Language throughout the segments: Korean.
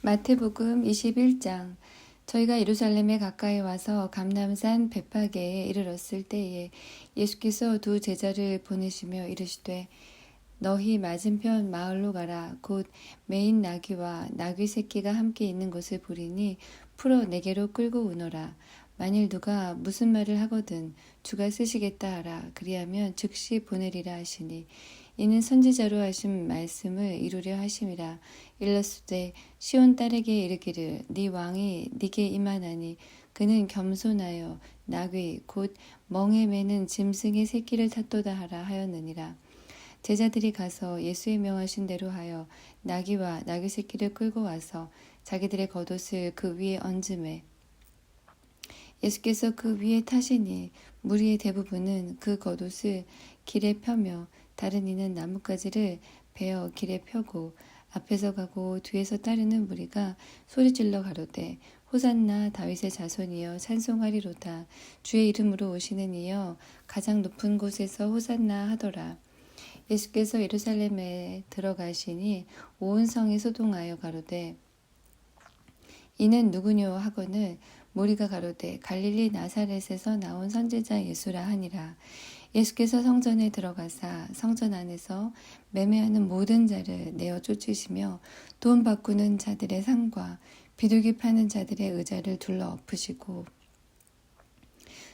마태복음 21장. 저희가 예루살렘에 가까이 와서 감람산 베파게에 이르렀을 때에 예수께서 두 제자를 보내시며 이르시되 너희 맞은편 마을로 가라. 곧 매인 나귀와 나귀 새끼가 함께 있는 것을 보리니 풀어 내게로 끌고 오너라. 만일 누가 무슨 말을 하거든 주가 쓰시겠다 하라. 그리하면 즉시 보내리라 하시니 이는 선지자로 하신 말씀을 이루려 하심이라. 일렀으되 시온 딸에게 이르기를 네 왕이 네게 임하나니 그는 겸손하여 나귀 곧 멍에 매는 짐승의 새끼를 탔도다 하라 하였느니라. 제자들이 가서 예수의 명하신 대로 하여 나귀와 나귀 새끼를 끌고 와서 자기들의 겉옷을 그 위에 얹음에 예수께서 그 위에 타시니 무리의 대부분은 그 겉옷을 길에 펴며 다른 이는 나뭇가지를 베어 길에 펴고 앞에서 가고 뒤에서 따르는 무리가 소리질러 가로되 호산나 다윗의 자손이여 찬송하리로다. 주의 이름으로 오시는 이여 가장 높은 곳에서 호산나 하더라. 예수께서 예루살렘에 들어가시니 온 성이 소동하여 가로되 이는 누구뇨 하거늘 무리가 가로되 갈릴리 나사렛에서 나온 선지자 예수라 하니라. 예수께서 성전에 들어가사 성전 안에서 매매하는 모든 자를 내어 쫓으시며 돈 바꾸는 자들의 상과 비둘기 파는 자들의 의자를 둘러 엎으시고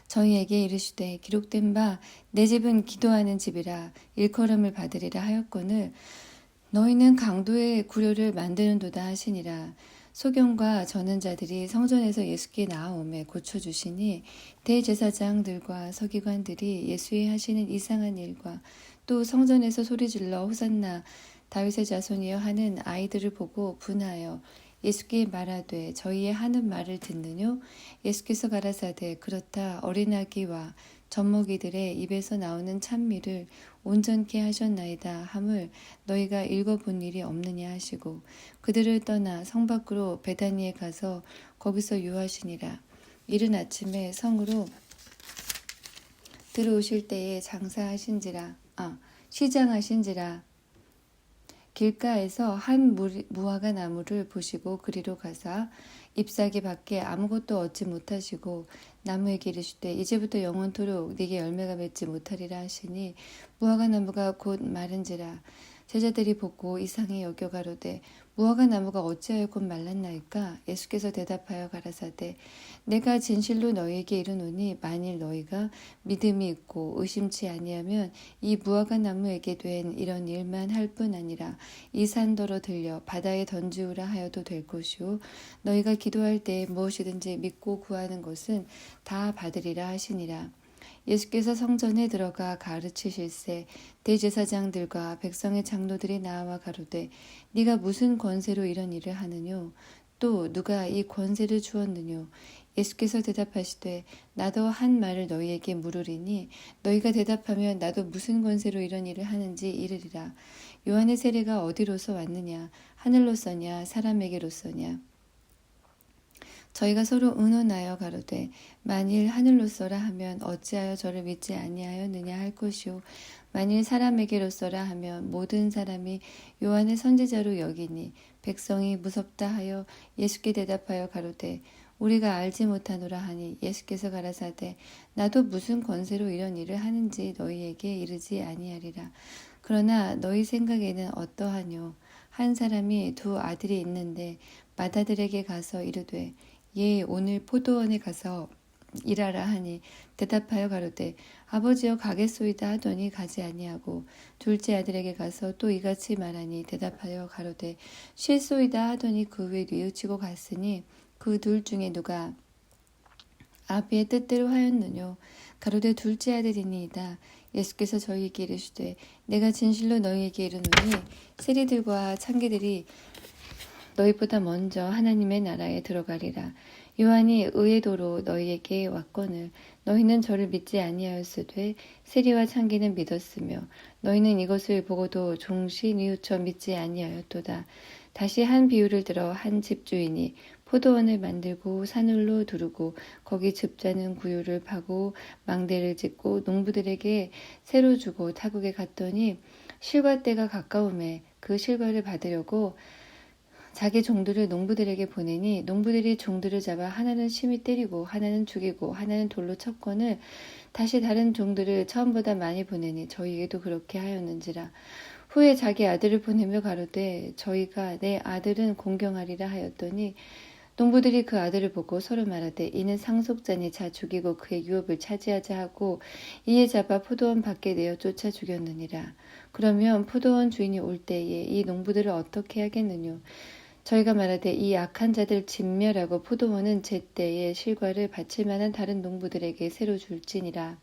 저희에게 이르시되 기록된 바 내 집은 기도하는 집이라 일컬음을 받으리라 하였거늘 너희는 강도의 구려를 만드는도다 하시니라. 소경과 전은자들이 성전에서 예수께 나아오매 고쳐주시니 대제사장들과 서기관들이 예수의 하시는 이상한 일과 또 성전에서 소리질러 호산나 다윗의 자손이여 하는 아이들을 보고 분하여 예수께 말하되 저희의 하는 말을 듣느뇨? 예수께서 가라사대 그렇다. 어린아기와 젖먹이들의 입에서 나오는 찬미를 온전케 하셨나이다 함을 너희가 읽어본 일이 없느냐 하시고 그들을 떠나 성 밖으로 베다니에 가서 거기서 유하시니라. 이른 아침에 성으로 들어오실 때에 시장하신지라 길가에서 한 무화과 나무를 보시고 그리로 가사 잎사귀 밖에 아무것도 얻지 못하시고 나무에게 이르시되 이제부터 영원토록 네게 열매가 맺지 못하리라 하시니 무화과 나무가 곧 마른지라. 제자들이 보고 이상히 여겨 가로되 무화과 나무가 어찌하여 곧 말랐나이까? 예수께서 대답하여 가라사대 내가 진실로 너희에게 이르노니 만일 너희가 믿음이 있고 의심치 아니하면 이 무화과 나무에게 된 이런 일만 할 뿐 아니라 이 산더러 들려 바다에 던지우라 하여도 될 것이요 너희가 기도할 때에 무엇이든지 믿고 구하는 것은 다 받으리라 하시니라. 예수께서 성전에 들어가 가르치실세 대제사장들과 백성의 장로들이 나와 가로되 네가 무슨 권세로 이런 일을 하느뇨? 또 누가 이 권세를 주었느뇨? 예수께서 대답하시되 나도 한 말을 너희에게 물으리니 너희가 대답하면 나도 무슨 권세로 이런 일을 하는지 이르리라. 요한의 세례가 어디로서 왔느냐? 하늘로서냐 사람에게로서냐? 저희가 서로 의논하여 가로되 만일 하늘로서라 하면 어찌하여 저를 믿지 아니하였느냐 할 것이요 만일 사람에게로서라 하면 모든 사람이 요한의 선지자로 여기니 백성이 무섭다 하여 예수께 대답하여 가로되 우리가 알지 못하노라 하니 예수께서 가라사대 나도 무슨 권세로 이런 일을 하는지 너희에게 이르지 아니하리라. 그러나 너희 생각에는 어떠하뇨? 한 사람이 두 아들이 있는데 맏아들에게 가서 이르되 예 오늘 포도원에 가서 일하라 하니 대답하여 가로되 아버지여 가겠소이다 하더니 가지 아니하고 둘째 아들에게 가서 또 이같이 말하니 대답하여 가로되 쉴소이다 하더니 그 후에 뉘우치고 갔으니 그 둘 중에 누가 아비의 뜻대로 하였느뇨? 가로되 둘째 아들이니이다. 예수께서 저희에게 이르시되 내가 진실로 너희에게 이르노니 세리들과 창기들이 너희보다 먼저 하나님의 나라에 들어가리라. 요한이 의의 도로 너희에게 왔거늘 너희는 저를 믿지 아니하였으되 세리와 창기는 믿었으며 너희는 이것을 보고도 종시 뉘우쳐 믿지 아니하였도다. 다시 한 비유를 들어 한 집주인이 포도원을 만들고 산울로 두르고 거기 즙자는 구유를 파고 망대를 짓고 농부들에게 새로 주고 타국에 갔더니 실과 때가 가까우매 그 실과를 받으려고 자기 종들을 농부들에게 보내니 농부들이 종들을 잡아 하나는 심히 때리고 하나는 죽이고 하나는 돌로 쳤거늘 다시 다른 종들을 처음보다 많이 보내니 저희에게도 그렇게 하였는지라. 후에 자기 아들을 보내며 가로되 저희가 내 아들은 공경하리라 하였더니 농부들이 그 아들을 보고 서로 말하되 이는 상속자니 자 죽이고 그의 유업을 차지하자 하고 이에 잡아 포도원 밖에 내어 쫓아 죽였느니라. 그러면 포도원 주인이 올 때에 이 농부들을 어떻게 하겠느뇨? 저희가 말하되 이 악한 자들 진멸하고 포도원은 제때에 실과를 바칠 만한 다른 농부들에게 새로 줄지니라.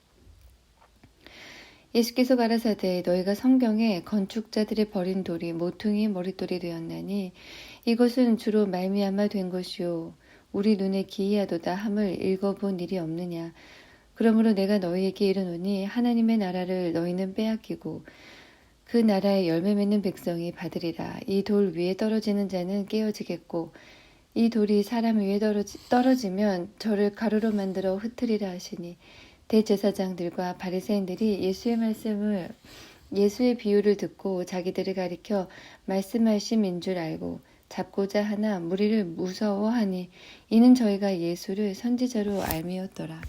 예수께서 가라사대 너희가 성경에 건축자들의 버린 돌이 모퉁이 머릿돌이 되었나니 이것은 주로 말미암아 된 것이요 우리 눈에 기이하도다 함을 읽어본 일이 없느냐. 그러므로 내가 너희에게 이르노니 하나님의 나라를 너희는 빼앗기고 그 나라의 열매 맺는 백성이 받으리라. 이 돌 위에 떨어지는 자는 깨어지겠고 이 돌이 사람 위에 떨어지면 저를 가루로 만들어 흩으리라 하시니 대제사장들과 바리새인들이 예수의 비유를 듣고 자기들을 가리켜 말씀하심인 줄 알고 잡고자 하나 무리를 무서워하니 이는 저희가 예수를 선지자로 알미었더라.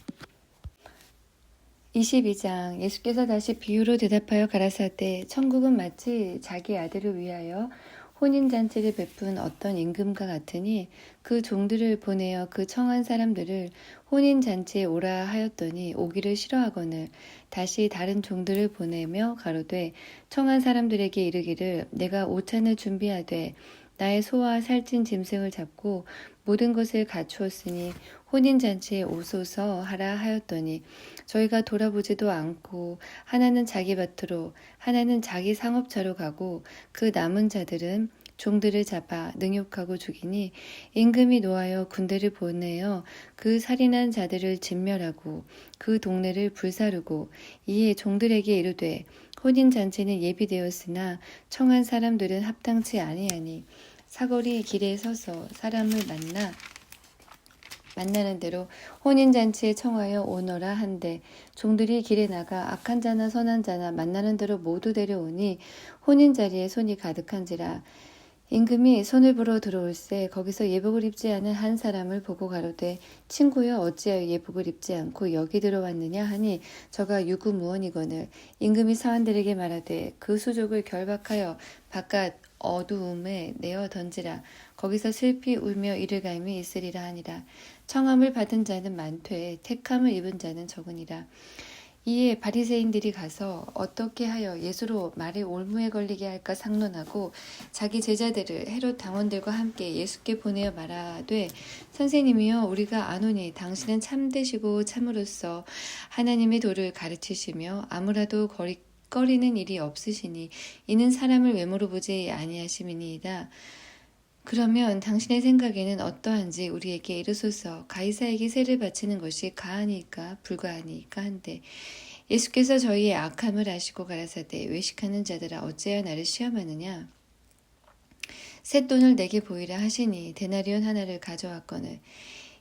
22장 예수께서 다시 비유로 대답하여 가라사대 천국은 마치 자기 아들을 위하여 혼인잔치를 베푼 어떤 임금과 같으니 그 종들을 보내어 그 청한 사람들을 혼인잔치에 오라 하였더니 오기를 싫어하거늘 다시 다른 종들을 보내며 가로되 청한 사람들에게 이르기를 내가 오찬을 준비하되 나의 소와 살찐 짐승을 잡고 모든 것을 갖추었으니 혼인잔치에 오소서 하라 하였더니 저희가 돌아보지도 않고 하나는 자기 밭으로 하나는 자기 상업차로 가고 그 남은 자들은 종들을 잡아 능욕하고 죽이니 임금이 노하여 군대를 보내어 그 살인한 자들을 진멸하고 그 동네를 불사르고 이에 종들에게 이르되 혼인잔치는 예비되었으나 청한 사람들은 합당치 아니하니 사거리 길에 서서 사람을 만나는 대로 혼인잔치에 청하여 오너라 한데 종들이 길에 나가 악한 자나 선한 자나 만나는 대로 모두 데려오니 혼인자리에 손이 가득한지라. 임금이 손을 불어 들어올세 거기서 예복을 입지 않은 한 사람을 보고 가로되 친구여 어찌하여 예복을 입지 않고 여기 들어왔느냐 하니 저가 유구무원이거늘 임금이 사환들에게 말하되 그 수족을 결박하여 바깥 어두움에 내어 던지라. 거기서 슬피 울며 이를 갈미 있으리라 하니라. 청함을 받은 자는 많되 택함을 입은 자는 적으니라. 이에 바리새인들이 가서 어떻게 하여 예수로 말에 올무에 걸리게 할까 상론하고 자기 제자들을 헤롯 당원들과 함께 예수께 보내어 말하되 선생님이여 우리가 아노니 당신은 참되시고 참으로써 하나님의 도를 가르치시며 아무라도 꺼리는 일이 없으시니 이는 사람을 외모로 보지 아니하심이니이다. 그러면 당신의 생각에는 어떠한지 우리에게 이르소서. 가이사에게 세를 바치는 것이 가하니까 불가하니까 한데 예수께서 저희의 악함을 아시고 가라사대 외식하는 자들아 어찌하여 나를 시험하느냐. 쇳돈을 내게 보이라 하시니 데나리온 하나를 가져왔거늘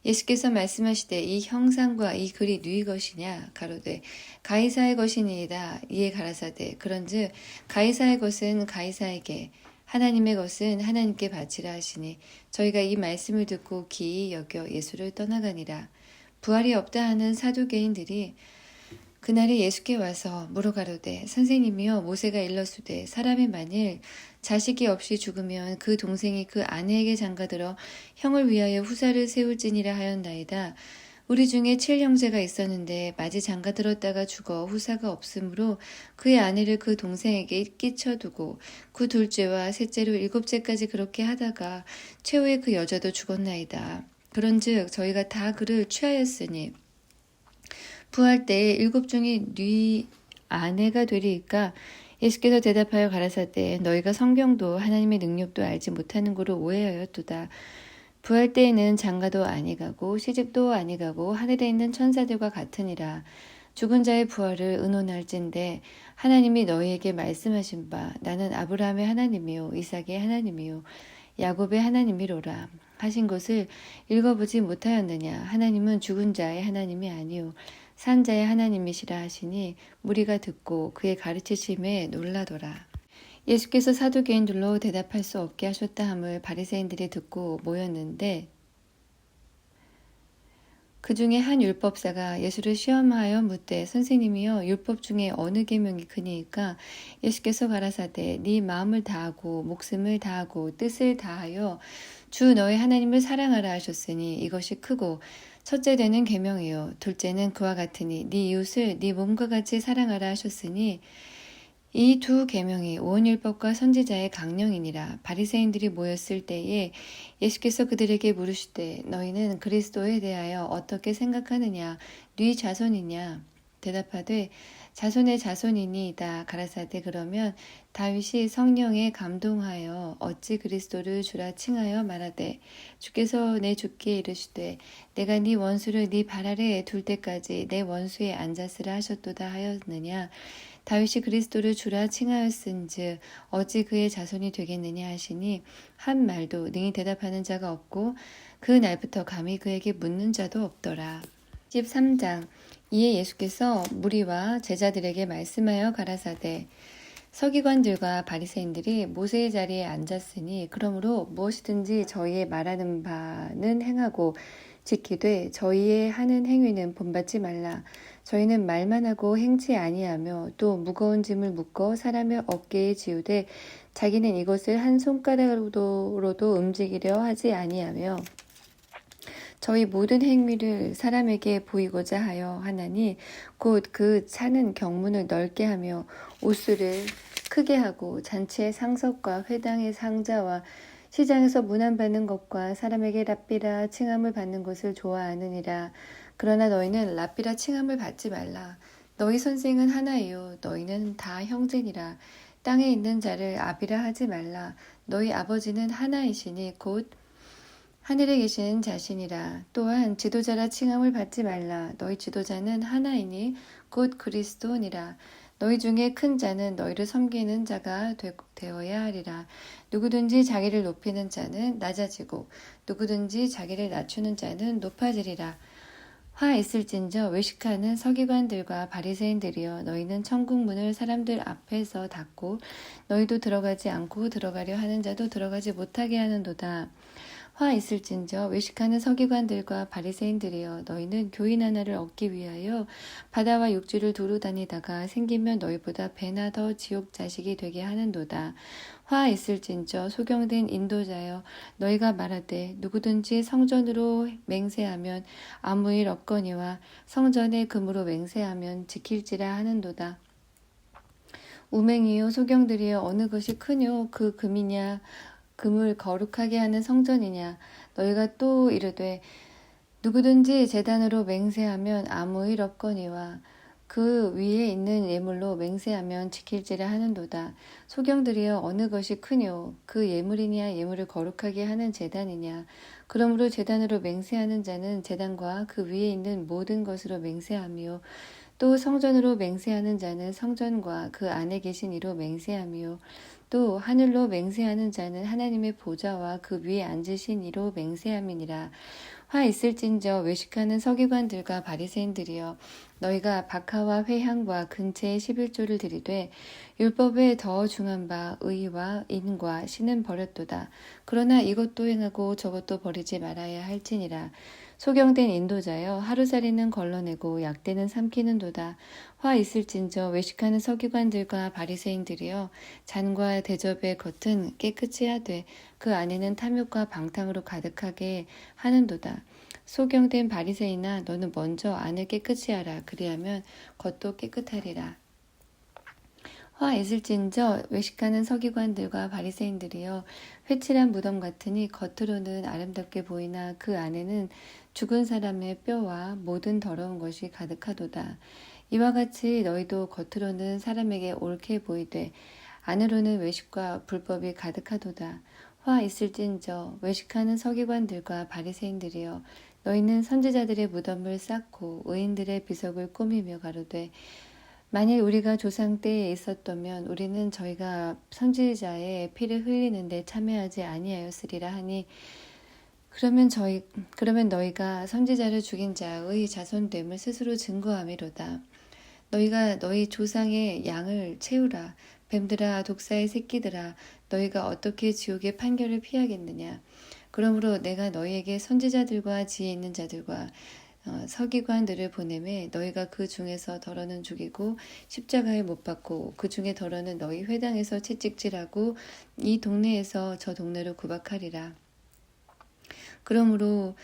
예수께서 말씀하시되 이 형상과 이 글이 누이 것이냐 가로되 가이사의 것이니이다. 이에 가라사대 그런즉 가이사의 것은 가이사에게 하나님의 것은 하나님께 바치라 하시니 저희가 이 말씀을 듣고 기이 여겨 예수를 떠나가니라. 부활이 없다 하는 사두개인들이 그날에 예수께 와서 물어가로되 선생님이여 모세가 일렀으되 사람이 만일 자식이 없이 죽으면 그 동생이 그 아내에게 장가들어 형을 위하여 후사를 세울지니라 하였나이다. 우리 중에 7형제가 있었는데 마지 장가들었다가 죽어 후사가 없으므로 그의 아내를 그 동생에게 끼쳐두고 그 둘째와 셋째로 7째까지 그렇게 하다가 최후에 그 여자도 죽었나이다. 그런즉 저희가 다 그를 취하였으니 부할 때에 7 중에 네 아내가 되리이까. 예수께서 대답하여 가라사대 너희가 성경도 하나님의 능력도 알지 못하는 거로 오해하였도다. 부할 때에는 장가도 아니가고 시집도 아니가고 하늘에 있는 천사들과 같으니라. 죽은 자의 부활을 의논할진대 하나님이 너희에게 말씀하신 바 나는 아브라함의 하나님이요 이삭의 하나님이요 야곱의 하나님이로라 하신 것을 읽어보지 못하였느냐. 하나님은 죽은 자의 하나님이 아니요 산 자의 하나님이시라 하시니 무리가 듣고 그의 가르치심에 놀라더라. 예수께서 사두개인들로 대답할 수 없게 하셨다 함을 바리새인들이 듣고 모였는데 그 중에 한 율법사가 예수를 시험하여 묻되 선생님이여 율법 중에 어느 계명이 크니이까? 예수께서 가라사대 네 마음을 다하고 목숨을 다하고 뜻을 다하여 주 너의 하나님을 사랑하라 하셨으니 이것이 크고 첫째 되는 계명이요 둘째는 그와 같으니 네 이웃을 네 몸과 같이 사랑하라 하셨으니 이 두 계명이 온 율법과 선지자의 강령이니라. 바리새인들이 모였을 때에 예수께서 그들에게 물으시되 너희는 그리스도에 대하여 어떻게 생각하느냐? 네 자손이냐? 대답하되 자손의 자손이니이다. 가라사대 그러면 다윗이 성령에 감동하여 어찌 그리스도를 주라 칭하여 말하되 주께서 내 주께 이르시되 내가 네 원수를 네 발 아래에 둘 때까지 내 원수에 앉았으라 하셨도다 하였느냐? 다윗이 그리스도를 주라 칭하였은즉 어찌 그의 자손이 되겠느냐 하시니 한 말도 능히 대답하는 자가 없고 그 날부터 감히 그에게 묻는 자도 없더라. 13장 이에 예수께서 무리와 제자들에게 말씀하여 가라사대 서기관들과 바리새인들이 모세의 자리에 앉았으니 그러므로 무엇이든지 저희의 말하는 바는 행하고 지키되 저희의 하는 행위는 본받지 말라. 저희는 말만 하고 행치 아니하며 또 무거운 짐을 묶어 사람의 어깨에 지우되 자기는 이것을 한 손가락으로도 움직이려 하지 아니하며 저희 모든 행위를 사람에게 보이고자 하여 하나니 곧 그 차는 경문을 넓게 하며 옷수를 크게 하고 잔치의 상석과 회당의 상자와 시장에서 문안받는 것과 사람에게 랍비라 칭함을 받는 것을 좋아하느니라. 그러나 너희는 랍비라 칭함을 받지 말라. 너희 선생은 하나이요 너희는 다 형제니라. 땅에 있는 자를 아비라 하지 말라. 너희 아버지는 하나이시니 곧 하늘에 계시는 자신이라. 또한 지도자라 칭함을 받지 말라. 너희 지도자는 하나이니 곧 그리스도니라. 너희 중에 큰 자는 너희를 섬기는 자가 되어야 하리라. 누구든지 자기를 높이는 자는 낮아지고 누구든지 자기를 낮추는 자는 높아지리라. 화 있을진저 외식하는 서기관들과 바리새인들이여 너희는 천국 문을 사람들 앞에서 닫고 너희도 들어가지 않고 들어가려 하는 자도 들어가지 못하게 하는도다. 화 있을진저 외식하는 서기관들과 바리새인들이여 너희는 교인 하나를 얻기 위하여 바다와 육지를 두루 다니다가 생기면 너희보다 배나 더 지옥 자식이 되게 하는도다. 화 있을진저 소경된 인도자여 너희가 말하되 누구든지 성전으로 맹세하면 아무 일 없거니와 성전에 금으로 맹세하면 지킬지라 하는도다. 우맹이요 소경들이여 어느 것이 크뇨 그 금이냐 금을 거룩하게 하는 성전이냐. 너희가 또 이르되 누구든지 제단으로 맹세하면 아무 일 없거니와 그 위에 있는 예물로 맹세하면 지킬지라 하는도다. 소경들이여 어느 것이 크뇨 그 예물이냐 예물을 거룩하게 하는 제단이냐. 그러므로 제단으로 맹세하는 자는 제단과 그 위에 있는 모든 것으로 맹세하며 또 성전으로 맹세하는 자는 성전과 그 안에 계신 이로 맹세하며 또 하늘로 맹세하는 자는 하나님의 보좌와 그 위에 앉으신 이로 맹세함이니라. 화 있을진저 외식하는 서기관들과 바리새인들이여 너희가 박하와 회향과 근체의 11조를 드리되 율법에 더 중한 바 의와 인과 신은 버렸도다. 그러나 이것도 행하고 저것도 버리지 말아야 할지니라. 소경된 인도자여 하루살이는 걸러내고 약대는 삼키는도다. 화 있을진저 외식하는 서기관들과 바리새인들이여 잔과 대접의 겉은 깨끗이 하되 그 안에는 탐욕과 방탕으로 가득하게 하는도다. 소경된 바리새인아 너는 먼저 안을 깨끗이 하라. 그리하면 겉도 깨끗하리라. 화 있을진저 외식하는 서기관들과 바리새인들이여 회칠한 무덤 같으니 겉으로는 아름답게 보이나 그 안에는 죽은 사람의 뼈와 모든 더러운 것이 가득하도다. 이와 같이 너희도 겉으로는 사람에게 옳게 보이되 안으로는 외식과 불법이 가득하도다. 화 있을진저 외식하는 서기관들과 바리새인들이여 너희는 선지자들의 무덤을 쌓고 의인들의 비석을 꾸미며 가로되 만일 우리가 조상 때에 있었다면 우리는 저희가 선지자의 피를 흘리는데 참여하지 아니하였으리라 하니 그러면 너희가 선지자를 죽인 자의 자손됨을 스스로 증거함이로다. 너희가 너희 조상의 양을 채우라. 뱀들아 독사의 새끼들아 너희가 어떻게 지옥의 판결을 피하겠느냐. 그러므로 내가 너희에게 선지자들과 지혜 있는 자들과 서기관들을 보내매 너희가 그 중에서 더러는 죽이고 십자가에 못 박고 그 중에 더러는 너희 회당에서 채찍질하고 이 동네에서 저 동네로 구박하리라. 그러므로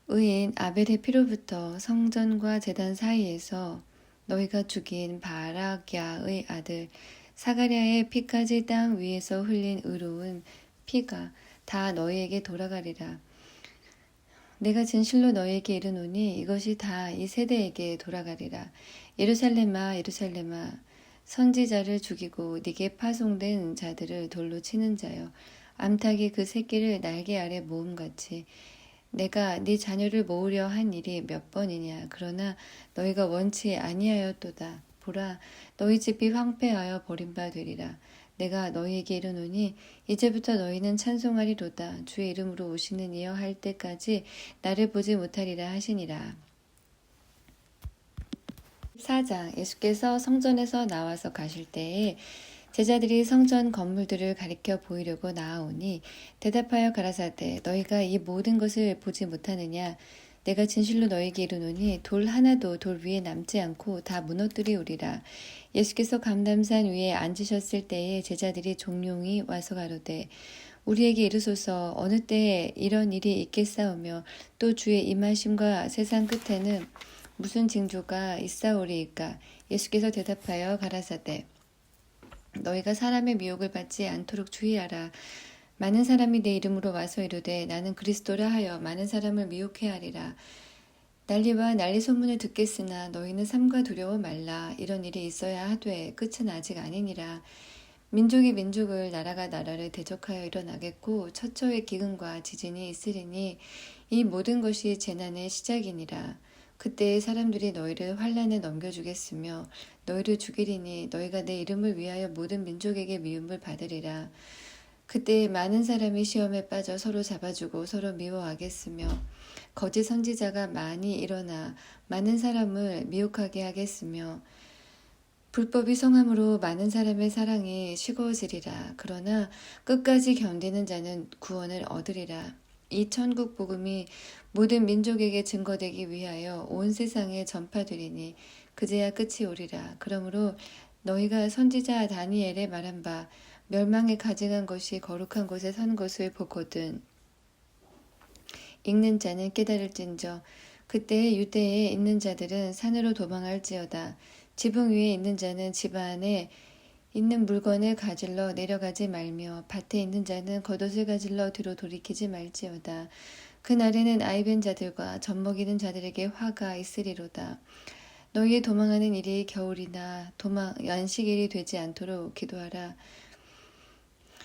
의인 아벨의 피로부터 성전과 제단 사이에서 너희가 죽인 바라기아의 아들 사가랴의 피까지 땅 위에서 흘린 의로운 피가 다 너희에게 돌아가리라. 내가 진실로 너희에게 이르노니 이것이 다 이 세대에게 돌아가리라. 예루살렘아 예루살렘아 선지자를 죽이고 네게 파송된 자들을 돌로 치는 자여 암탉이 그 새끼를 날개 아래 모음같이 내가 네 자녀를 모으려 한 일이 몇 번이냐. 그러나 너희가 원치 아니하였도다. 보라 너희 집이 황폐하여 버림바 되리라. 내가 너희에게 이르노니 이제부터 너희는 찬송하리로다. 주의 이름으로 오시는 이여 할 때까지 나를 보지 못하리라 하시니라. 4장 예수께서 성전에서 나와서 가실 때에 제자들이 성전 건물들을 가리켜 보이려고 나아오니 대답하여 가라사대 너희가 이 모든 것을 보지 못하느냐. 내가 진실로 너희에게 이르노니 돌 하나도 돌 위에 남지 않고 다 무너뜨리우리라. 예수께서 감람산 위에 앉으셨을 때에 제자들이 종용이 와서 가로되 우리에게 이르소서 어느 때에 이런 일이 있겠사오며 또 주의 임하심과 세상 끝에는 무슨 징조가 있사오리이까. 예수께서 대답하여 가라사대 너희가 사람의 미혹을 받지 않도록 주의하라. 많은 사람이 내 이름으로 와서 이르되 나는 그리스도라 하여 많은 사람을 미혹해 하리라. 난리와 난리 소문을 듣겠으나 너희는 삼가 두려워 말라. 이런 일이 있어야 하되 끝은 아직 아니니라. 민족이 민족을 나라가 나라를 대적하여 일어나겠고 처처의 기근과 지진이 있으리니 이 모든 것이 재난의 시작이니라. 그때에 사람들이 너희를 환난에 넘겨주겠으며 너희를 죽이리니 너희가 내 이름을 위하여 모든 민족에게 미움을 받으리라. 그때 많은 사람이 시험에 빠져 서로 잡아주고 서로 미워하겠으며 거짓 선지자가 많이 일어나 많은 사람을 미혹하게 하겠으며 불법이 성함으로 많은 사람의 사랑이 식어지리라. 그러나 끝까지 견디는 자는 구원을 얻으리라. 이 천국 복음이 모든 민족에게 증거되기 위하여 온 세상에 전파되리니 그제야 끝이 오리라. 그러므로 너희가 선지자 다니엘의 말한 바 멸망에 가증한 것이 거룩한 곳에 선 것을 보거든 읽는 자는 깨달을진저 그때에 유대에 있는 자들은 산으로 도망할지어다. 지붕 위에 있는 자는 집 안에 있는 물건을 가질러 내려가지 말며 밭에 있는 자는 겉옷을 가질러 뒤로 돌이키지 말지어다. 그날에는 아이벤 자들과 젖먹이는 자들에게 화가 있으리로다. 너희의 도망하는 일이 겨울이나 안식일이 되지 않도록 기도하라.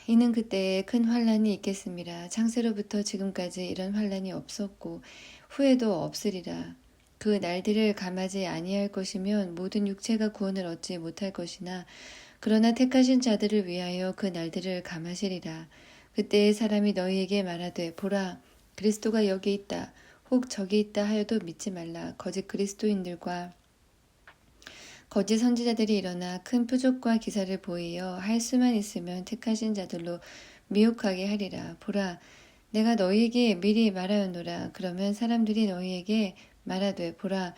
이는 그때에 큰 환란이 있겠음이라. 창세로부터 지금까지 이런 환란이 없었고 후에도 없으리라. 그 날들을 감하지 아니할 것이면 모든 육체가 구원을 얻지 못할 것이나 그러나 택하신 자들을 위하여 그 날들을 감하시리라. 그때에 사람이 너희에게 말하되 보라 그리스도가 여기 있다 혹 저기 있다 하여도 믿지 말라. 거짓 그리스도인들과 거짓 선지자들이 일어나 큰 표적과 기사를 보이어 할 수만 있으면 택하신 자들로 미혹하게 하리라. 보라 내가 너희에게 미리 말하였노라. 그러면 사람들이 너희에게 말하되 보라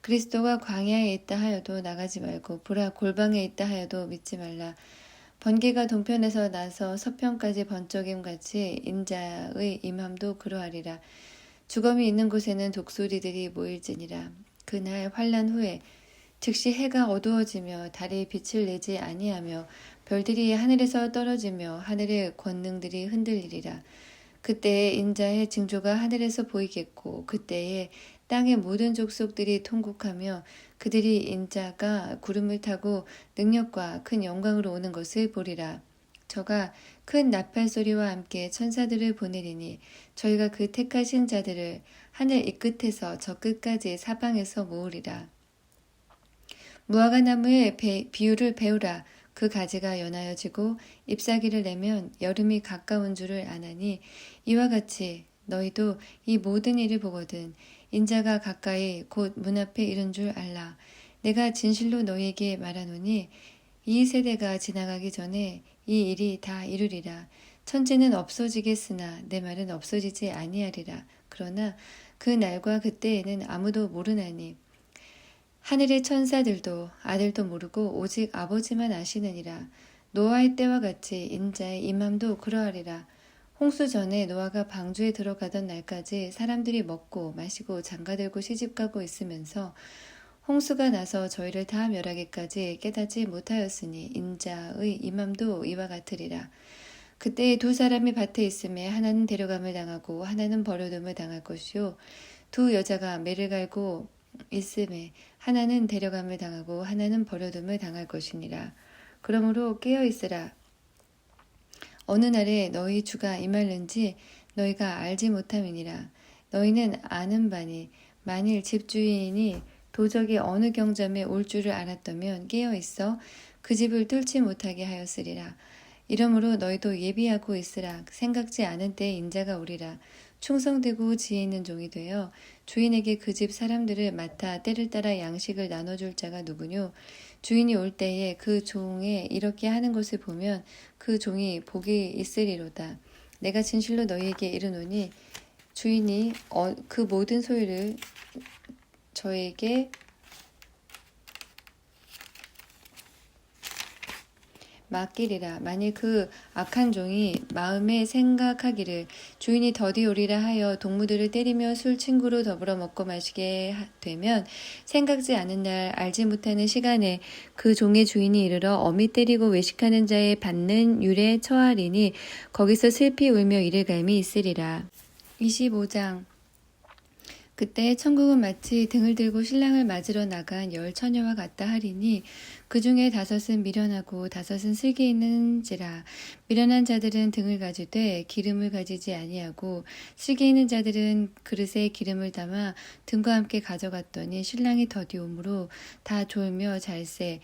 그리스도가 광야에 있다 하여도 나가지 말고 보라 골방에 있다 하여도 믿지 말라. 번개가 동편에서 나서 서편까지 번쩍임같이 인자의 임함도 그러하리라. 죽음이 있는 곳에는 독수리들이 모일지니라. 그날 환난 후에 즉시 해가 어두워지며 달이 빛을 내지 아니하며 별들이 하늘에서 떨어지며 하늘의 권능들이 흔들리리라. 그때에 인자의 징조가 하늘에서 보이겠고 그때에 땅의 모든 족속들이 통곡하며 그들이 인자가 구름을 타고 능력과 큰 영광으로 오는 것을 보리라. 저가 큰 나팔 소리와 함께 천사들을 보내리니 저희가 그 택하신 자들을 하늘 이 끝에서 저 끝까지 사방에서 모으리라. 무화과 나무의 비유를 배우라. 그 가지가 연하여지고 잎사귀를 내면 여름이 가까운 줄을 아나니 이와 같이 너희도 이 모든 일을 보거든 인자가 가까이 곧 문 앞에 이른 줄 알라. 내가 진실로 너희에게 말하노니 이 세대가 지나가기 전에 이 일이 다 이루리라. 천지는 없어지겠으나 내 말은 없어지지 아니하리라. 그러나 그 날과 그때에는 아무도 모르나니 하늘의 천사들도 아들도 모르고 오직 아버지만 아시느니라. 노아의 때와 같이 인자의 임함도 그러하리라. 홍수 전에 노아가 방주에 들어가던 날까지 사람들이 먹고 마시고 장가들고 시집가고 있으면서 홍수가 나서 저희를 다 멸하기까지 깨닫지 못하였으니 인자의 임함도 이와 같으리라. 그때 두 사람이 밭에 있음에 하나는 데려감을 당하고 하나는 버려둠을 당할 것이요 두 여자가 매를 갈고 있음에 하나는 데려감을 당하고 하나는 버려둠을 당할 것이니라. 그러므로 깨어 있으라. 어느 날에 너희 주가 임할는지 너희가 알지 못함이니라. 너희는 아는 바니 만일 집주인이 도적이 어느 경점에 올 줄을 알았다면 깨어 있어 그 집을 뚫지 못하게 하였으리라. 이러므로 너희도 예비하고 있으라. 생각지 않은 때에 인자가 오리라. 충성되고 지혜 있는 종이 되어 주인에게 그 집 사람들을 맡아 때를 따라 양식을 나눠줄 자가 누구뇨? 주인이 올 때에 그 종에 이렇게 하는 것을 보면 그 종이 복이 있으리로다. 내가 진실로 너희에게 이르노니 주인이 그 모든 소유를 저에게 맡기리라. 만일 그 악한 종이 마음에 생각하기를 주인이 더디 오리라 하여 동무들을 때리며 술 친구로 더불어 먹고 마시게 되면 생각지 않은 날 알지 못하는 시간에 그 종의 주인이 이르러 엄히 때리고 외식하는 자의 받는 율에 처하리니 거기서 슬피 울며 이를 갈미 있으리라. 25장. 그때 천국은 마치 등을 들고 신랑을 맞으러 나간 10처녀와 같다 하리니 그 중에 5은 미련하고 5은 슬기 있는지라. 미련한 자들은 등을 가지되 기름을 가지지 아니하고 슬기 있는 자들은 그릇에 기름을 담아 등과 함께 가져갔더니 신랑이 더디 오므로 다 졸며 잘세.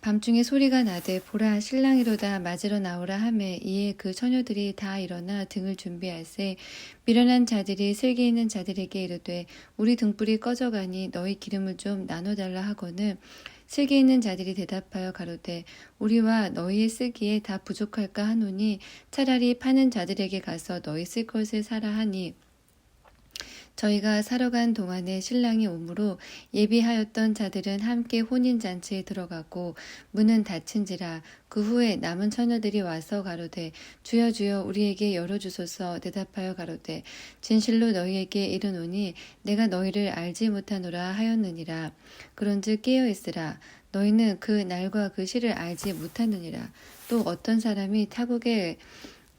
밤중에 소리가 나되 보라 신랑이로다 맞으러 나오라 하매 이에 그 처녀들이 다 일어나 등을 준비할세. 미련한 자들이 슬기 있는 자들에게 이르되 우리 등불이 꺼져가니 너희 기름을 좀 나눠달라 하거늘 슬기 있는 자들이 대답하여 가로되 우리와 너희의 쓰기에 다 부족할까 하노니 차라리 파는 자들에게 가서 너희 쓸 것을 사라 하니 저희가 사러 간 동안에 신랑이 오므로 예비하였던 자들은 함께 혼인잔치에 들어가고 문은 닫힌지라. 그 후에 남은 처녀들이 와서 가로되 주여 주여 우리에게 열어주소서. 대답하여 가로되 진실로 너희에게 이르노니 내가 너희를 알지 못하노라 하였느니라. 그런즉 깨어있으라. 너희는 그 날과 그 시를 알지 못하느니라. 또 어떤 사람이 타국에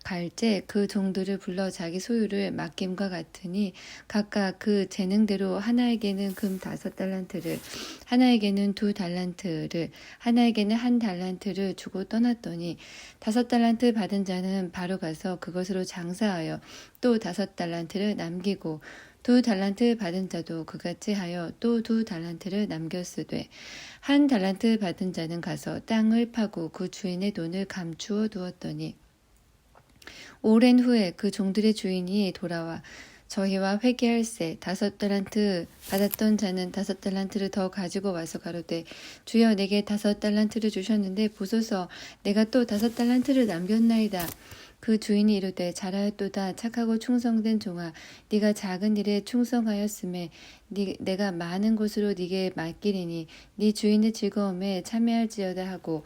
갈제 그 종들을 불러 자기 소유를 맡김과 같으니 각각 그 재능대로 하나에게는 금 5달란트를 하나에게는 2달란트를 하나에게는 1달란트를 주고 떠났더니 5달란트 받은 자는 바로 가서 그것으로 장사하여 또 5달란트를 남기고 2달란트 받은 자도 그같이 하여 또 2달란트를 남겼으되 1달란트 받은 자는 가서 땅을 파고 그 주인의 돈을 감추어 두었더니 오랜 후에 그 종들의 주인이 돌아와 저희와 회개할세. 5달란트 받았던 자는 5달란트를 더 가지고 와서 가로되 주여 내게 5달란트를 주셨는데 보소서 내가 또 5달란트를 남겼나이다. 그 주인이 이르되 잘하였도다. 착하고 충성된 종아 네가 작은 일에 충성하였음에 내가 많은 것으로 네게 맡기리니 네 주인의 즐거움에 참여할지어다 하고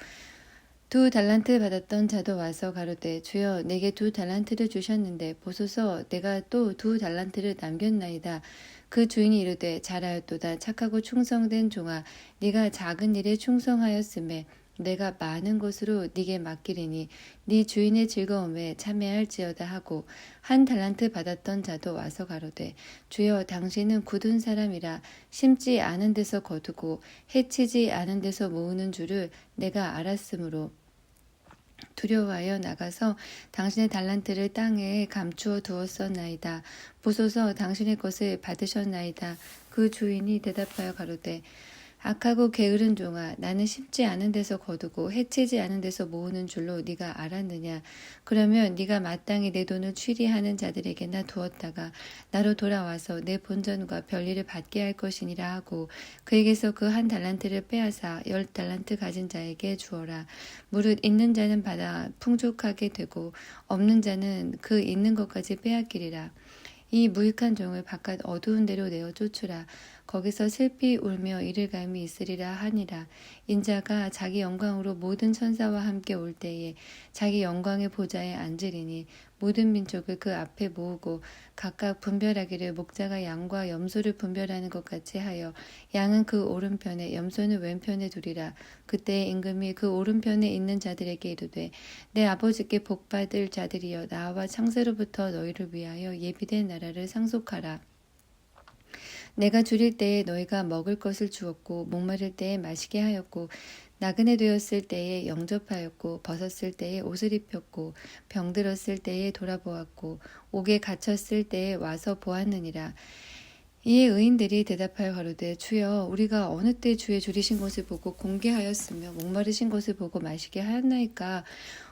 2달란트 받았던 자도 와서 가로되 주여 내게 2달란트를 주셨는데 보소서 내가 또 2달란트를 남겼나이다. 그 주인이 이르되 잘하였도다. 착하고 충성된 종아 네가 작은 일에 충성하였음에 내가 많은 것으로 네게 맡기리니 네 주인의 즐거움에 참여할지어다 하고 1달란트 받았던 자도 와서 가로되 주여 당신은 굳은 사람이라 심지 않은 데서 거두고 해치지 않은 데서 모으는 줄을 내가 알았으므로 두려워하여 나가서 당신의 달란트를 땅에 감추어 두었었나이다. 보소서 당신의 것을 받으셨나이다. 그 주인이 대답하여 가로되 악하고 게으른 종아, 나는 심지 않은 데서 거두고 해치지 않은 데서 모으는 줄로 네가 알았느냐? 그러면 네가 마땅히 내 돈을 취리하는 자들에게나 두었다가 나로 돌아와서 내 본전과 별일을 받게 할 것이니라 하고 그에게서 그 한 달란트를 빼앗아 10달란트 가진 자에게 주어라. 무릇 있는 자는 받아 풍족하게 되고 없는 자는 그 있는 것까지 빼앗기리라. 이 무익한 종을 바깥 어두운 데로 내어 쫓으라. 거기서 슬피 울며 이를 감이 있으리라 하니라. 인자가 자기 영광으로 모든 천사와 함께 올 때에 자기 영광의 보좌에 앉으리니 모든 민족을 그 앞에 모으고 각각 분별하기를 목자가 양과 염소를 분별하는 것 같이 하여 양은 그 오른편에 염소는 왼편에 두리라. 그때 임금이 그 오른편에 있는 자들에게 이르되 내 아버지께 복받을 자들이여 나와 창세로부터 너희를 위하여 예비된 나라를 상속하라. 내가 줄일 때에 너희가 먹을 것을 주었고 목마를 때에 마시게 하였고 나그네 되었을 때에 영접하였고 벗었을 때에 옷을 입혔고 병들었을 때에 돌아보았고 옥에 갇혔을 때에 와서 보았느니라. 이에 의인들이 대답하여 가로되 주여 우리가 어느 때 주의 줄이신 것을 보고 공개하였으며 목마르신 것을 보고 마시게 하였나이까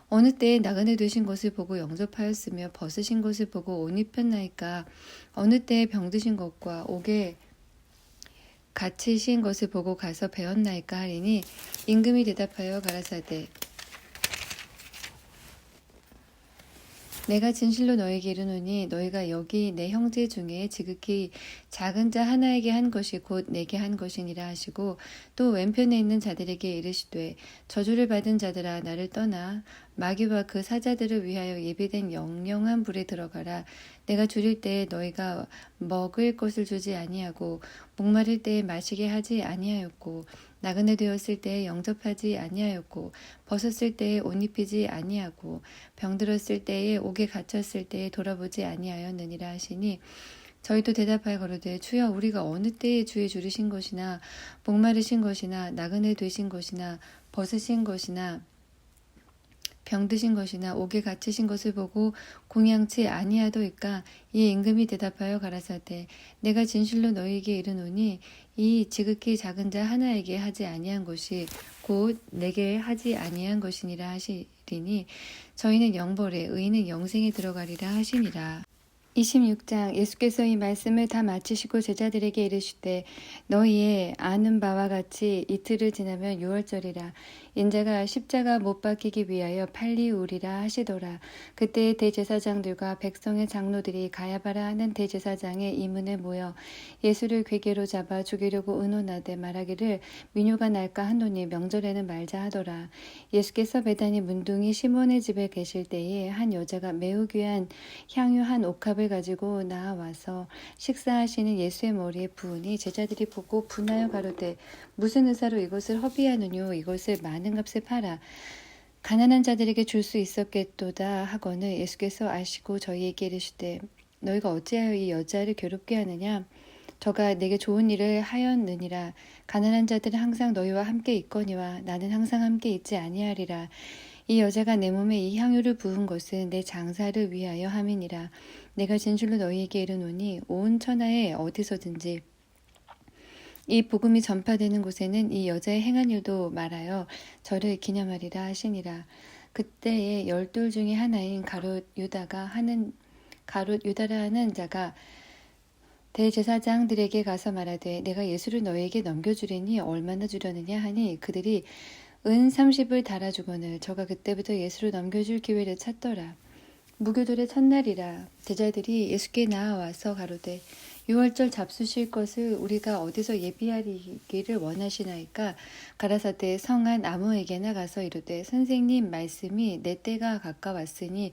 어느 때에 나그네 되신 것을 보고 영접하였으며 벗으신 것을 보고 옷 입혔나이까 어느 때에 병드신 것과 옥에 갇히신 것을 보고 가서 배웠나이까 하리니 임금이 대답하여 가라사대 내가 진실로 너에게 이르노니 너희가 여기 내 형제 중에 지극히 작은 자 하나에게 한 것이 곧 내게 한 것이니라 하시고 또 왼편에 있는 자들에게 이르시되 저주를 받은 자들아 나를 떠나 마귀와 그 사자들을 위하여 예비된 영영한 불에 들어가라. 내가 줄일 때에 너희가 먹을 것을 주지 아니하고 목마를 때에 마시게 하지 아니하였고 나그네 되었을 때에 영접하지 아니하였고 벗었을 때에 옷 입히지 아니하고 병들었을 때에 옥에 갇혔을 때에 돌아보지 아니하였느니라 하시니 저희도 대답하여 가로되 주여 우리가 어느 때에 주의 줄이신 것이나 목마르신 것이나 나그네 되신 것이나 벗으신 것이나 병드신 것이나 옥에 갇히신 것을 보고 공양치 아니하도이까. 이에 임금이 대답하여 가라사대 내가 진실로 너희에게 이르노니 이 지극히 작은 자 하나에게 하지 아니한 것이 곧 내게 하지 아니한 것이니라 하시리니 저희는 영벌에 의인은 영생에 들어가리라 하시니라. 26장 예수께서 이 말씀을 다 마치시고 제자들에게 이르시되 너희의 아는 바와 같이 이틀을 지나면 유월절이라 인자가 십자가 못 박히기 위하여 팔리우리라 하시더라. 그때 대제사장들과 백성의 장로들이 가야바라 하는 대제사장의 이문에 모여 예수를 궤계로 잡아 죽이려고 의논하되 말하기를 민요가 날까 하노니 명절에는 말자 하더라. 예수께서 베다니 문둥이 시몬의 집에 계실 때에 한 여자가 매우 귀한 향유 한 옥합을 가지고 나와서 식사하시는 예수의 머리에 부으니 제자들이 보고 분하여 가로되 무슨 의사로 이것을 허비하느뇨 이것을 많은 값에 팔아 가난한 자들에게 줄 수 있었겠도다 하거늘 예수께서 아시고 저희에게 이르시되 너희가 어찌하여 이 여자를 괴롭게 하느냐 저가 내게 좋은 일을 하였느니라. 가난한 자들은 항상 너희와 함께 있거니와 나는 항상 함께 있지 아니하리라. 이 여자가 내 몸에 이 향유를 부은 것은 내 장사를 위하여 함이니라. 내가 진실로 너희에게 이르노니 온 천하에 어디서든지 이 복음이 전파되는 곳에는 이 여자의 행한 일도 말하여 저를 기념하리라 하시니라. 그때에 12 중에 하나인 가롯 유다라 하는 자가 대제사장들에게 가서 말하되 내가 예수를 너희에게 넘겨주리니 얼마나 주려느냐 하니 그들이 은 30을 달아주거늘 저가 그때부터 예수를 넘겨줄 기회를 찾더라. 무교절의 첫날이라 제자들이 예수께 나아와서 가로되 유월절 잡수실 것을 우리가 어디서 예비하기를 원하시나이까. 가라사대 성한 아무에게나 가서 이르되 선생님 말씀이 내 때가 가까웠으니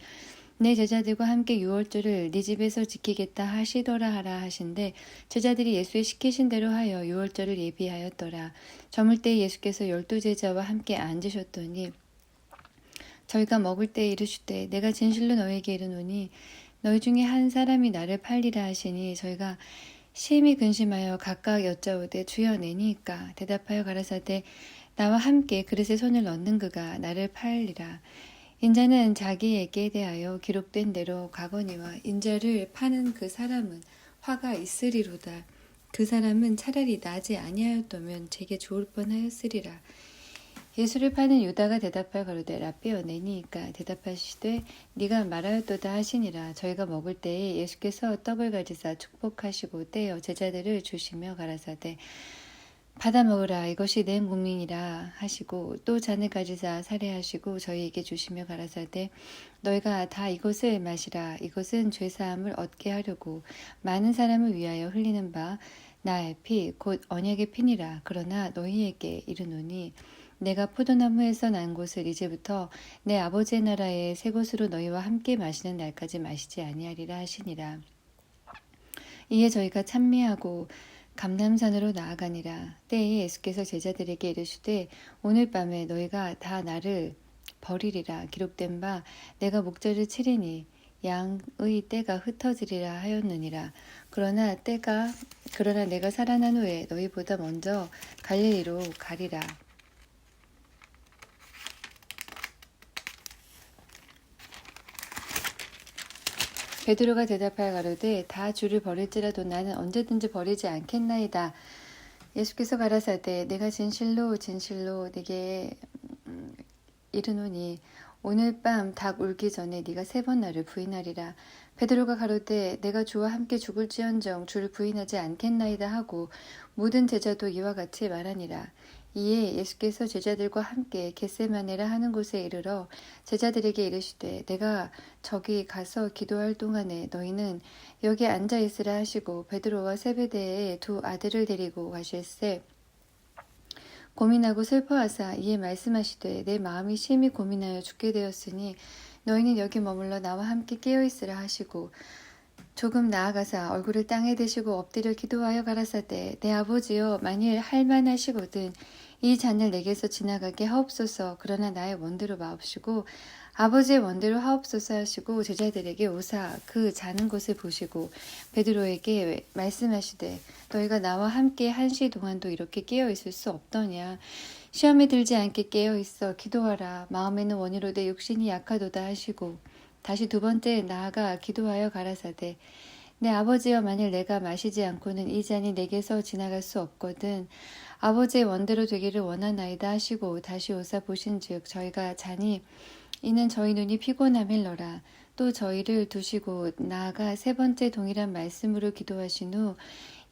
내 제자들과 함께 유월절을 네 집에서 지키겠다 하시더라 하라 하신대 제자들이 예수의 시키신 대로 하여 유월절을 예비하였더라. 저물 때 예수께서 12 제자와 함께 앉으셨더니 저희가 먹을 때 이르시되 내가 진실로 너희에게 이르노니 너희 중에 한 사람이 나를 팔리라 하시니 저희가 심히 근심하여 각각 여짜오되 주여 내니이까. 대답하여 가라사대 나와 함께 그릇에 손을 넣는 그가 나를 팔리라. 인자는 자기에게 대하여 기록된 대로 가거니와 인자를 파는 그 사람은 화가 있으리로다. 그 사람은 차라리 나지 아니하였다면 제게 좋을 뻔하였으리라. 예수를 파는 유다가 대답하여 가로되 라삐어내니까 대답하시되 네가 말하였도다 하시니라. 저희가 먹을 때에 예수께서 떡을 가지사 축복하시고 떼어 제자들을 주시며 가라사대 받아 먹으라 이것이 내 몸이니라 하시고 또 잔을 가지사 살해하시고 저희에게 주시며 가라사대 너희가 다 이것을 마시라. 이것은 죄사함을 얻게 하려고 많은 사람을 위하여 흘리는 바 나의 피 곧 언약의 피니라. 그러나 너희에게 이르노니 내가 포도나무에서 난 곳을 이제부터 내 아버지의 나라의 새 곳으로 너희와 함께 마시는 날까지 마시지 아니하리라 하시니라. 이에 저희가 찬미하고 감람산으로 나아가니라. 때에 예수께서 제자들에게 이르시되 오늘 밤에 너희가 다 나를 버리리라. 기록된 바 내가 목자를 치리니 양의 때가 흩어지리라 하였느니라. 그러나 내가 살아난 후에 너희보다 먼저 갈릴리로 가리라. 베드로가 대답하여 가로되 다 주를 버릴지라도 나는 언제든지 버리지 않겠나이다. 예수께서 가라사대 내가 진실로 네게 이르노니 오늘 밤 닭 울기 전에 네가 3번 나를 부인하리라. 베드로가 가로되 내가 주와 함께 죽을지언정 주를 부인하지 않겠나이다 하고 모든 제자도 이와 같이 말하니라. 이에 예수께서 제자들과 함께 겟세마네라 하는 곳에 이르러 제자들에게 이르시되 내가 저기 가서 기도할 동안에 너희는 여기 앉아 있으라 하시고 베드로와 세베대의 2 아들을 데리고 가실새 고민하고 슬퍼하사 이에 말씀하시되 내 마음이 심히 고민하여 죽게 되었으니 너희는 여기 머물러 나와 함께 깨어있으라 하시고 조금 나아가사 얼굴을 땅에 대시고 엎드려 기도하여 가라사대 내 아버지여 만일 할만하시거든 이 잔을 내게서 지나가게 하옵소서. 그러나 나의 원대로 마옵시고 아버지의 원대로 하옵소서 하시고 제자들에게 오사 그 자는 곳을 보시고 베드로에게 말씀하시되 너희가 나와 함께 1시 동안도 이렇게 깨어 있을 수 없더냐. 시험에 들지 않게 깨어 있어 기도하라. 마음에는 원이로되 육신이 약하도다 하시고 다시 2번째 나아가 기도하여 가라사대 내 아버지여 만일 내가 마시지 않고는 이 잔이 내게서 지나갈 수 없거든 아버지의 원대로 되기를 원하나이다 하시고 다시 오사 보신즉 저희가 자니 이는 저희 눈이 피곤함일러라. 또 저희를 두시고 나아가 3번째 동일한 말씀으로 기도하신 후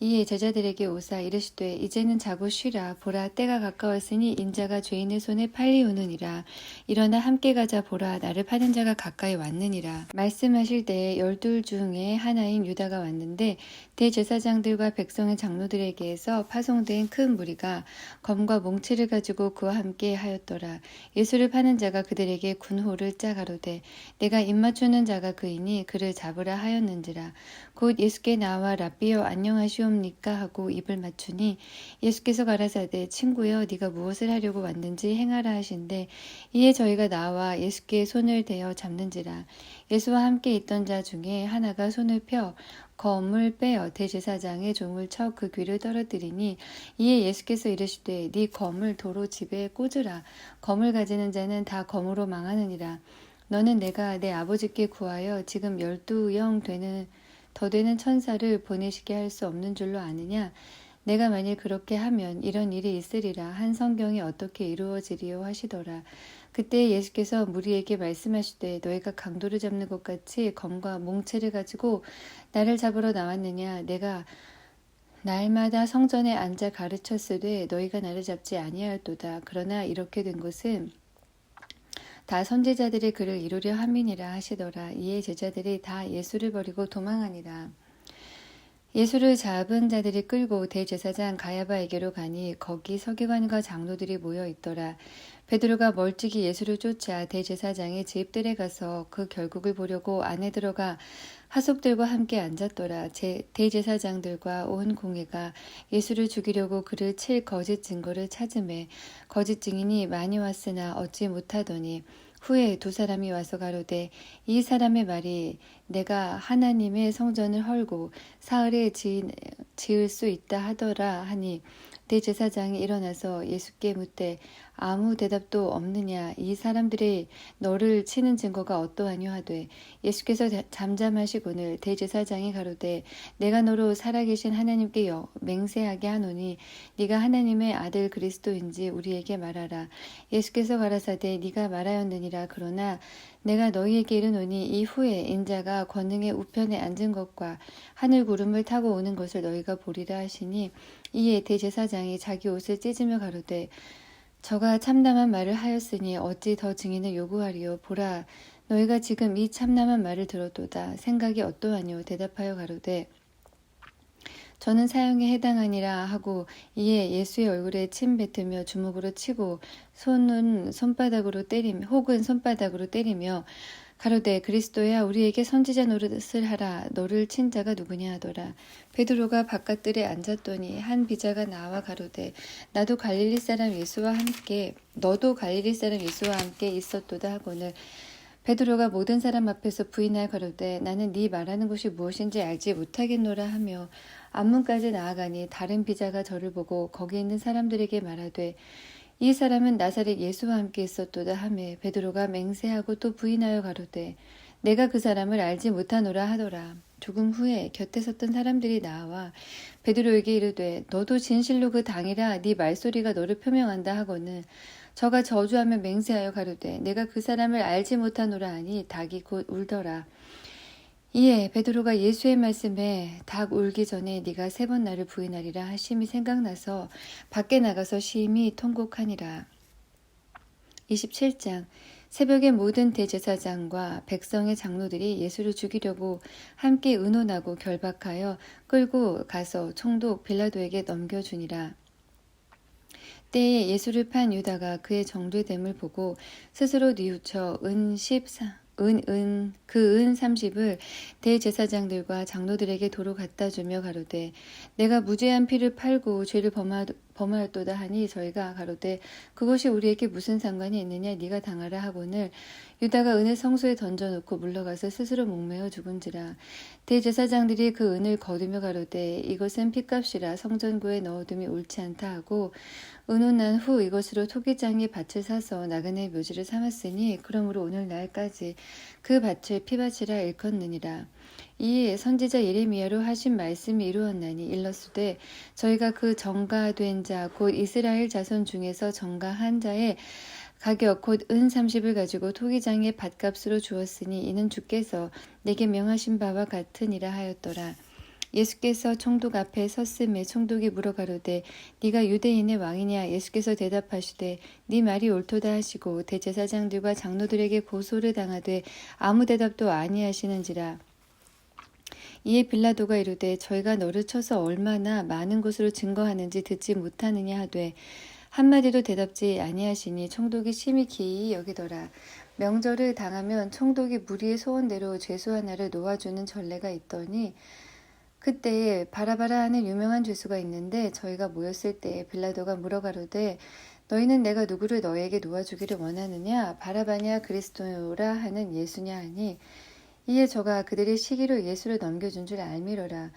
이에 제자들에게 오사 이르시되 이제는 자고 쉬라. 보라 때가 가까웠으니 인자가 죄인의 손에 팔리우느니라. 일어나 함께 가자. 보라 나를 파는 자가 가까이 왔느니라. 말씀하실 때에 12 중에 하나인 유다가 왔는데 대제사장들과 백성의 장로들에게서 파송된 큰 무리가 검과 몽치를 가지고 그와 함께 하였더라. 예수를 파는 자가 그들에게 군호를 짜 가로되 내가 입맞추는 자가 그이니 그를 잡으라 하였는지라. 곧 예수께 나와 라삐여 안녕하시옵니까 하고 입을 맞추니 예수께서 가라사대 친구여 네가 무엇을 하려고 왔는지 행하라 하신대 이에 저희가 나와 예수께 손을 대어 잡는지라. 예수와 함께 있던 자 중에 하나가 손을 펴 검을 빼어 대제사장의 종을 쳐 그 귀를 떨어뜨리니 이에 예수께서 이르시되 네 검을 도로 집에 꽂으라. 검을 가지는 자는 다 검으로 망하느니라. 너는 내가 내 아버지께 구하여 지금 12영 더 되는 천사를 보내시게 할 수 없는 줄로 아느냐. 내가 만일 그렇게 하면 이런 일이 있으리라 한 성경이 어떻게 이루어지리요 하시더라. 그때 예수께서 무리에게 말씀하시되 너희가 강도를 잡는 것 같이 검과 몽채를 가지고 나를 잡으러 나왔느냐. 내가 날마다 성전에 앉아 가르쳤으되 너희가 나를 잡지 아니하였도다. 그러나 이렇게 된 것은 다 선지자들이 그를 이루려 함이니라 하시더라. 이에 제자들이 다 예수를 버리고 도망하니라. 예수를 잡은 자들이 끌고 대제사장 가야바에게로 가니 거기 서기관과 장로들이 모여 있더라. 베드로가 멀찍이 예수를 쫓아 대제사장의 집들에 가서 그 결국을 보려고 안에 들어가 하속들과 함께 앉았더라. 대제사장들과 온 공회가 예수를 죽이려고 그를 칠 거짓 증거를 찾음에 거짓 증인이 많이 왔으나 얻지 못하더니 후에 2 사람이 와서 가로되 이 사람의 말이 내가 하나님의 성전을 헐고 사흘에 지을 수 있다 하더라 하니 대제사장이 일어나서 예수께 묻되 아무 대답도 없느냐 이 사람들이 너를 치는 증거가 어떠하뇨 하되 예수께서 잠잠하시고는 대제사장이 가로되 내가 너로 살아계신 하나님께 맹세하게 하노니 네가 하나님의 아들 그리스도인지 우리에게 말하라. 예수께서 가라사대 네가 말하였느니라. 그러나 내가 너희에게 이르노니 이후에 인자가 권능의 우편에 앉은 것과 하늘 구름을 타고 오는 것을 너희가 보리라 하시니 이에 대제사장이 자기 옷을 찢으며 가로되 저가 참담한 말을 하였으니 어찌 더 증인을 요구하리요. 보라 너희가 지금 이 참담한 말을 들었도다. 생각이 어떠하뇨. 대답하여 가로되 저는 사형에 해당하니라 하고 이에 예수의 얼굴에 침 뱉으며 주먹으로 치고 손은 손바닥으로 때리며 혹은 손바닥으로 때리며 가로되 그리스도야 우리에게 선지자 노릇을 하라. 너를 친 자가 누구냐 하더라. 베드로가 바깥들에 앉았더니 한 비자가 나와 가로되 너도 갈릴리 사람 예수와 함께 있었도다 하거늘 베드로가 모든 사람 앞에서 부인하여 가로되 나는 네 말하는 것이 무엇인지 알지 못하겠노라 하며 앞문까지 나아가니 다른 비자가 저를 보고 거기 있는 사람들에게 말하되 이 사람은 나사렛 예수와 함께 있었도다 하매 베드로가 맹세하고 또 부인하여 가로되 내가 그 사람을 알지 못하노라 하더라. 조금 후에 곁에 섰던 사람들이 나와 베드로에게 이르되 너도 진실로 그 당이라 네 말소리가 너를 표명한다 하거늘 저가 저주하며 맹세하여 가로되 내가 그 사람을 알지 못하노라 하니 닭이 곧 울더라. 이에 베드로가 예수의 말씀에 닭 울기 전에 네가 3번 나를 부인하리라 하심이 생각나서 밖에 나가서 심히 통곡하니라. 27장 새벽에 모든 대제사장과 백성의 장로들이 예수를 죽이려고 함께 의논하고 결박하여 끌고 가서 총독 빌라도에게 넘겨주니라. 때에 예수를 판 유다가 그의 정죄됨을 보고 스스로 뉘우쳐 은 30을 대제사장들과 장로들에게 도로 갖다 주며 가로되 내가 무죄한 피를 팔고 죄를 범하였도다 하니 저희가 가로되 그것이 우리에게 무슨 상관이 있느냐 네가 당하라 하고는 유다가 은을 성소에 던져놓고 물러가서 스스로 목매어 죽은지라. 대제사장들이 그 은을 거두며 가로되 이것은 핏값이라 성전구에 넣어둠이 옳지 않다 하고 의논한 후 이것으로 토기장에 밭을 사서 나그네의 묘지를 삼았으니 그러므로 오늘날까지 그 밭을 피밭이라 일컫느니라. 이에 선지자 예레미야로 하신 말씀이 이루었나니 일렀으되 저희가 그 정가된 자 곧 이스라엘 자손 중에서 정가한 자의 가격 곧 은 30을 가지고 토기장의 밭값으로 주었으니 이는 주께서 내게 명하신 바와 같으니라 하였더라. 예수께서 총독 앞에 섰음에 총독이 물어 가로되 네가 유대인의 왕이냐. 예수께서 대답하시되 네 말이 옳도다 하시고 대제사장들과 장로들에게 고소를 당하되 아무 대답도 아니하시는지라. 이에 빌라도가 이르되 저희가 너를 쳐서 얼마나 많은 것으로 증거하는지 듣지 못하느냐 하되 한마디도 대답지 아니하시니 총독이 심히 기이 여기더라. 명절을 당하면 총독이 무리의 소원대로 죄수 하나를 놓아주는 전례가 있더니 그때에 바라바라 하는 유명한 죄수가 있는데 저희가 모였을 때 빌라도가 물어 가로되 너희는 내가 누구를 너희에게 놓아주기를 원하느냐 바라바냐 그리스도라 하는 예수냐 하니 이에 저가 그들의 시기로 예수를 넘겨준 줄 알미러라.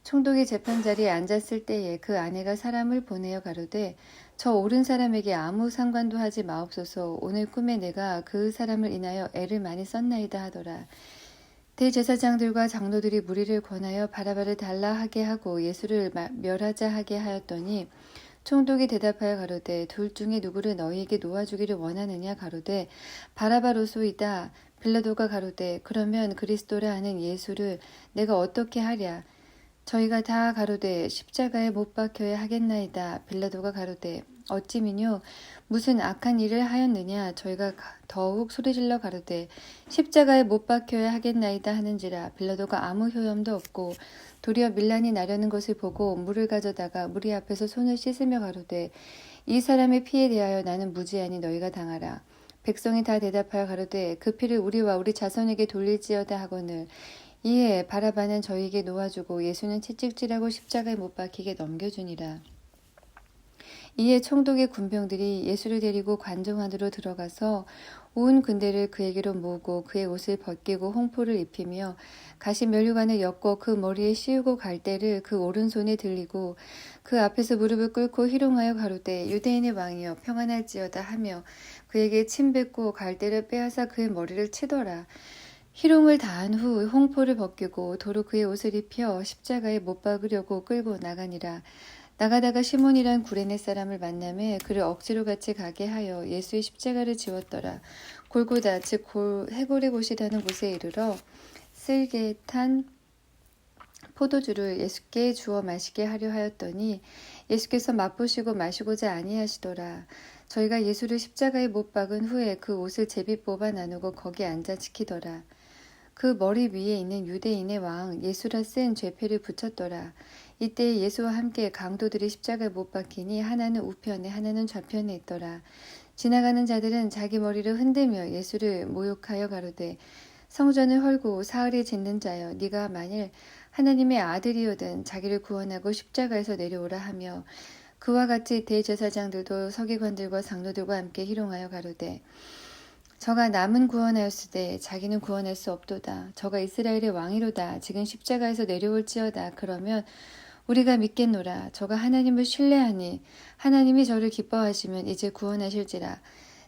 총독이 재판자리에 앉았을 때에 그 아내가 사람을 보내어 가로되 저 옳은 사람에게 아무 상관도 하지 마옵소서. 오늘 꿈에 내가 그 사람을 인하여 애를 많이 썼나이다 하더라. 대제사장들과 장로들이 무리를 권하여 바라바를 달라 하게 하고 예수를 멸하자 하게 하였더니 총독이 대답하여 가로되 둘 중에 누구를 너희에게 놓아주기를 원하느냐. 가로되 바라바로소이다. 빌라도가 가로되 그러면 그리스도라 하는 예수를 내가 어떻게 하랴. 저희가 다 가로되 십자가에 못 박혀야 하겠나이다. 빌라도가 가로되 어찌미뇨 무슨 악한 일을 하였느냐. 저희가 더욱 소리질러 가로되 십자가에 못 박혀야 하겠나이다 하는지라. 빌라도가 아무 효염도 없고 도리어 밀란이 나려는 것을 보고 물을 가져다가 무리 앞에서 손을 씻으며 가로되 이 사람의 피에 대하여 나는 무죄하니 너희가 당하라. 백성이 다 대답하여 가로되 그 피를 우리와 우리 자손에게 돌릴지어다 하거늘 이에 바라바는 저희에게 놓아주고 예수는 채찍질하고 십자가에 못 박히게 넘겨주니라. 이에 총독의 군병들이 예수를 데리고 관중 안으로 들어가서 온 군대를 그에게로 모으고 그의 옷을 벗기고 홍포를 입히며 가시 면류관을 엮고 그 머리에 씌우고 갈대를 그 오른손에 들리고 그 앞에서 무릎을 꿇고 희롱하여 가로되 유대인의 왕이여 평안할지어다 하며 그에게 침 뱉고 갈대를 빼앗아 그의 머리를 치더라. 희롱을 다한 후 홍포를 벗기고 도로 그의 옷을 입혀 십자가에 못 박으려고 끌고 나가니라. 나가다가 시몬이란 구레네 사람을 만나매 그를 억지로 같이 가게 하여 예수의 십자가를 지웠더라. 골고다 즉 해골의 곳이라는 곳에 이르러 쓸개 탄 포도주를 예수께 주어 마시게 하려 하였더니 예수께서 맛보시고 마시고자 아니하시더라. 저희가 예수를 십자가에 못 박은 후에 그 옷을 제비 뽑아 나누고 거기 앉아 지키더라. 그 머리 위에 있는 유대인의 왕 예수라 쓴 죄패를 붙였더라. 이때 예수와 함께 강도들이 십자가에 못 박히니 하나는 우편에 하나는 좌편에 있더라. 지나가는 자들은 자기 머리를 흔들며 예수를 모욕하여 가로되 성전을 헐고 사흘이 짓는 자여 네가 만일 하나님의 아들이오든 자기를 구원하고 십자가에서 내려오라 하며 그와 같이 대제사장들도 서기관들과 장로들과 함께 희롱하여 가로되 저가 남은 구원하였으되 자기는 구원할 수 없도다. 저가 이스라엘의 왕이로다. 지금 십자가에서 내려올지어다. 그러면 우리가 믿겠노라. 저가 하나님을 신뢰하니 하나님이 저를 기뻐하시면 이제 구원하실지라.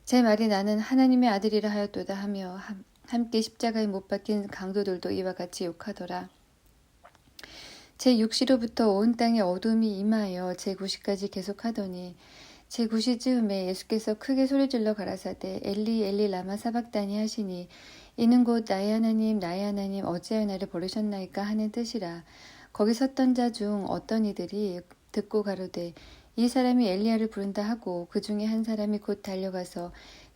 제 말이 나는 하나님의 아들이라 하였도다 하며 함께 십자가에 못 박힌 강도들도 이와 같이 욕하더라. 제6시로부터 온 땅에 어둠이 임하여 제9시까지 계속하더니 제9시 즈음에 예수께서 크게 소리질러 가라사대 엘리 엘리 라마 사박다니 하시니 이는 곧 나의 하나님 어찌하여 나를 버리셨나이까 하는 뜻이라. 거기 섰던 자 중 어떤 이들이 듣고 가로되 이 사람이 엘리야를 부른다 하고 그 중에 한 사람이 곧 달려가서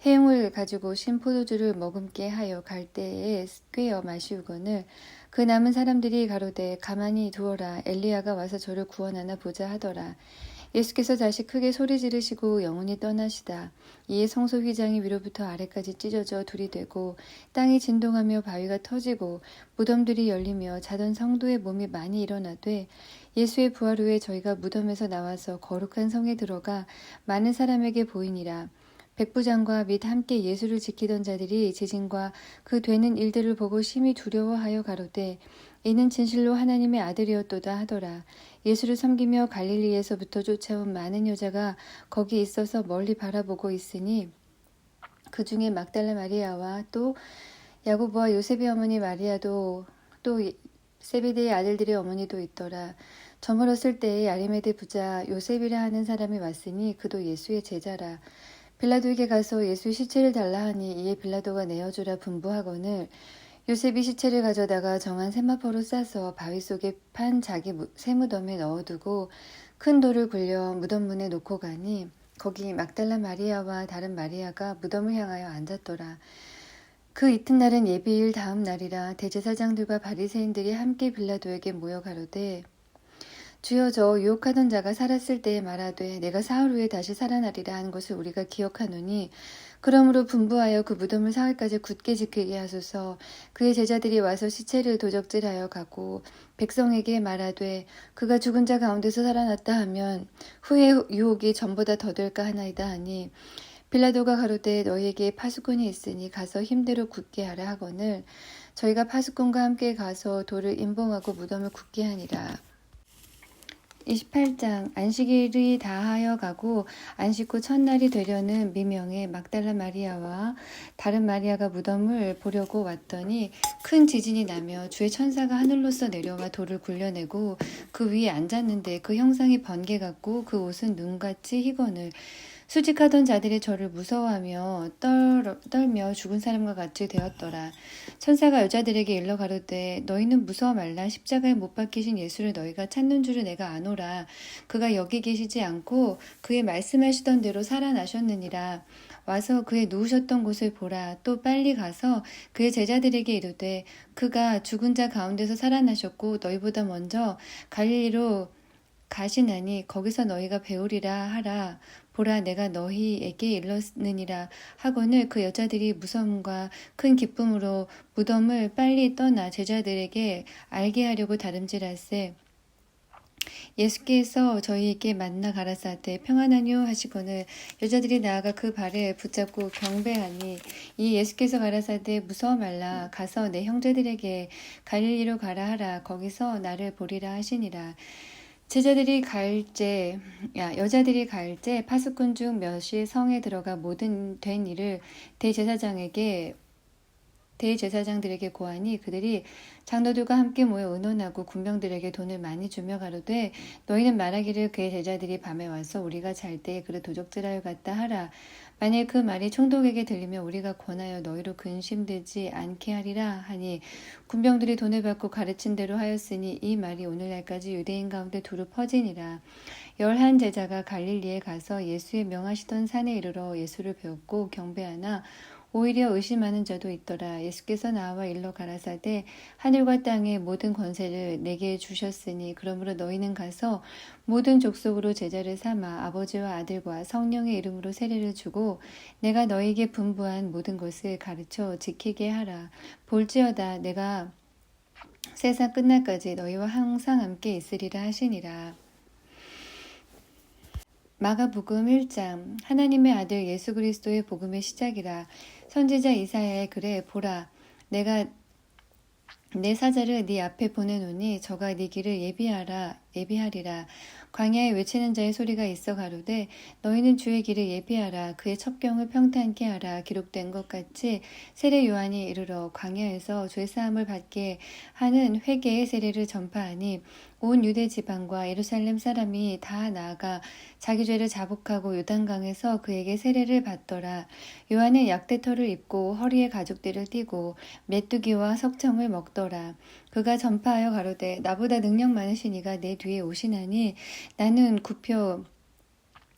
해용을 가지고 신 포도주를 머금게 하여 갈대에 꿰어 마시우거늘 그 남은 사람들이 가로되 가만히 두어라 엘리야가 와서 저를 구원하나 보자 하더라. 예수께서 다시 크게 소리 지르시고 영혼이 떠나시다. 이에 성소 휘장이 위로부터 아래까지 찢어져 둘이 되고 땅이 진동하며 바위가 터지고 무덤들이 열리며 자던 성도의 몸이 많이 일어나되 예수의 부활 후에 저희가 무덤에서 나와서 거룩한 성에 들어가 많은 사람에게 보이니라. 백부장과 및 함께 예수를 지키던 자들이 지진과 그 되는 일들을 보고 심히 두려워하여 가로되 이는 진실로 하나님의 아들이었도다 하더라. 예수를 섬기며 갈릴리에서부터 쫓아온 많은 여자가 거기 있어서 멀리 바라보고 있으니 그 중에 막달라 마리아와 또 야고보와 요셉의 어머니 마리아도 또 세베대의 아들들의 어머니도 있더라. 저물었을 때에 아리메데 부자 요셉이라 하는 사람이 왔으니 그도 예수의 제자라. 빌라도에게 가서 예수의 시체를 달라 하니 이에 빌라도가 내어주라 분부하거늘 요셉이 시체를 가져다가 정한 세마포로 싸서 바위 속에 판 자기 세무덤에 넣어두고 큰 돌을 굴려 무덤 문에 놓고 가니 거기 막달라 마리아와 다른 마리아가 무덤을 향하여 앉았더라. 그 이튿날은 예비일 다음 날이라 대제사장들과 바리새인들이 함께 빌라도에게 모여 가로되 주여 저 유혹하던 자가 살았을 때에 말하되 내가 사흘 후에 다시 살아나리라 하는 것을 우리가 기억하노니 그러므로 분부하여 그 무덤을 사흘까지 굳게 지키게 하소서. 그의 제자들이 와서 시체를 도적질하여 가고 백성에게 말하되 그가 죽은 자 가운데서 살아났다 하면 후에 유혹이 전보다 더될까 하나이다 하니 빌라도가 가로되 너희에게 파수꾼이 있으니 가서 힘대로 굳게 하라 하거늘 저희가 파수꾼과 함께 가서 돌을 임봉하고 무덤을 굳게 하니라. 28장 안식일이 다하여 가고 안식 후 첫날이 되려는 미명에 막달라 마리아와 다른 마리아가 무덤을 보려고 왔더니 큰 지진이 나며 주의 천사가 하늘로서 내려와 돌을 굴려내고 그 위에 앉았는데 그 형상이 번개 같고 그 옷은 눈같이 희거늘 수직하던 자들이 저를 무서워하며 떨며 죽은 사람과 같이 되었더라. 천사가 여자들에게 일러 가로되 너희는 무서워 말라. 십자가에 못 박히신 예수를 너희가 찾는 줄을 내가 아노라. 그가 여기 계시지 않고 그의 말씀하시던 대로 살아나셨느니라. 와서 그의 누우셨던 곳을 보라. 또 빨리 가서 그의 제자들에게 이르되 그가 죽은 자 가운데서 살아나셨고 너희보다 먼저 갈릴리로 가시나니 거기서 너희가 배우리라 하라. 보라 내가 너희에게 일렀느니라 하거늘 그 여자들이 무서움과 큰 기쁨으로 무덤을 빨리 떠나 제자들에게 알게 하려고 다름질할세. 예수께서 저희에게 만나 가라사대 평안하뇨 하시거늘 여자들이 나아가 그 발을 붙잡고 경배하니 이 예수께서 가라사대 무서워 말라 가서 내 형제들에게 갈릴리로 가라 하라 거기서 나를 보리라 하시니라. 여자들이 갈제 파수꾼 중 몇이 성에 들어가 모든 된 일을 대제사장들에게 고하니 그들이 장로들과 함께 모여 의논하고 군병들에게 돈을 많이 주며 가로되 너희는 말하기를 그의 제자들이 밤에 와서 우리가 잘 때에 그를 도적질하여 갔다 하라. 만일 그 말이 총독에게 들리면 우리가 권하여 너희로 근심되지 않게 하리라 하니 군병들이 돈을 받고 가르친 대로 하였으니 이 말이 오늘날까지 유대인 가운데 두루 퍼지니라. 11 제자가 갈릴리에 가서 예수의 명하시던 산에 이르러 예수를 배웠고 경배하나 오히려 의심하는 자도 있더라. 예수께서 나와 일러 가라사대 하늘과 땅의 모든 권세를 내게 주셨으니 그러므로 너희는 가서 모든 족속으로 제자를 삼아 아버지와 아들과 성령의 이름으로 세례를 주고 내가 너희에게 분부한 모든 것을 가르쳐 지키게 하라. 볼지어다 내가 세상 끝날까지 너희와 항상 함께 있으리라 하시니라. 마가복음 1장 하나님의 아들 예수 그리스도의 복음의 시작이라. 선지자 이사야의 글에 보라 내가 내 사자를 네 앞에 보내노니 저가 네 길을 예비하리라. 광야에 외치는 자의 소리가 있어 가로되 너희는 주의 길을 예비하라. 그의 첩경을 평탄케 하라. 기록된 것 같이 세례 요한이 이르러 광야에서 죄사함을 받게 하는 회개의 세례를 전파하니 온 유대 지방과 예루살렘 사람이 다 나아가 자기 죄를 자복하고 요단강에서 그에게 세례를 받더라. 요한은 약대털을 입고 허리에 가죽띠를 띠고 메뚜기와 석청을 먹더라. 그가 전파하여 가로되 나보다 능력 많으신 이가 내 뒤에 오시나니 나는 굽혀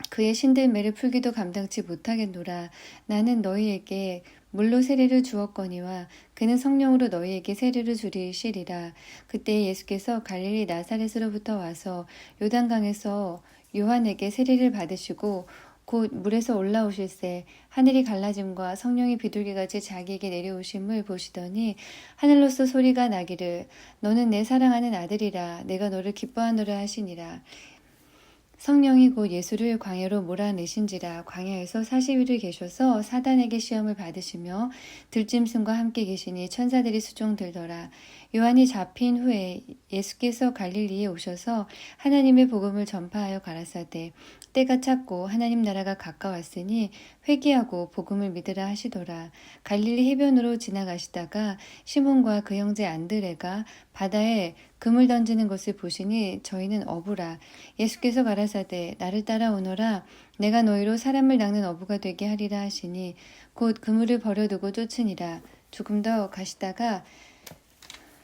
그의 신들매를 풀기도 감당치 못하겠노라. 나는 너희에게 물로 세례를 주었거니와 그는 성령으로 너희에게 세례를 주리시리라. 그때 예수께서 갈릴리 나사렛으로부터 와서 요단강에서 요한에게 세례를 받으시고 곧 물에서 올라오실새 하늘이 갈라짐과 성령이 비둘기같이 자기에게 내려오심을 보시더니 하늘로서 소리가 나기를 너는 내 사랑하는 아들이라 내가 너를 기뻐하노라 하시니라. 성령이 곧 예수를 광야로 몰아내신지라. 광야에서 40일을 계셔서 사단에게 시험을 받으시며 들짐승과 함께 계시니 천사들이 수종들더라. 요한이 잡힌 후에 예수께서 갈릴리에 오셔서 하나님의 복음을 전파하여 가라사대 때가 찼고 하나님 나라가 가까웠으니 회개하고 복음을 믿으라 하시더라. 갈릴리 해변으로 지나가시다가 시몬과 그 형제 안드레가 바다에 금을 던지는 것을 보시니 저희는 어부라. 예수께서 가라사대 나를 따라오너라. 내가 너희로 사람을 낚는 어부가 되게 하리라 하시니 곧 그물을 버려두고 쫓으니라. 조금 더 가시다가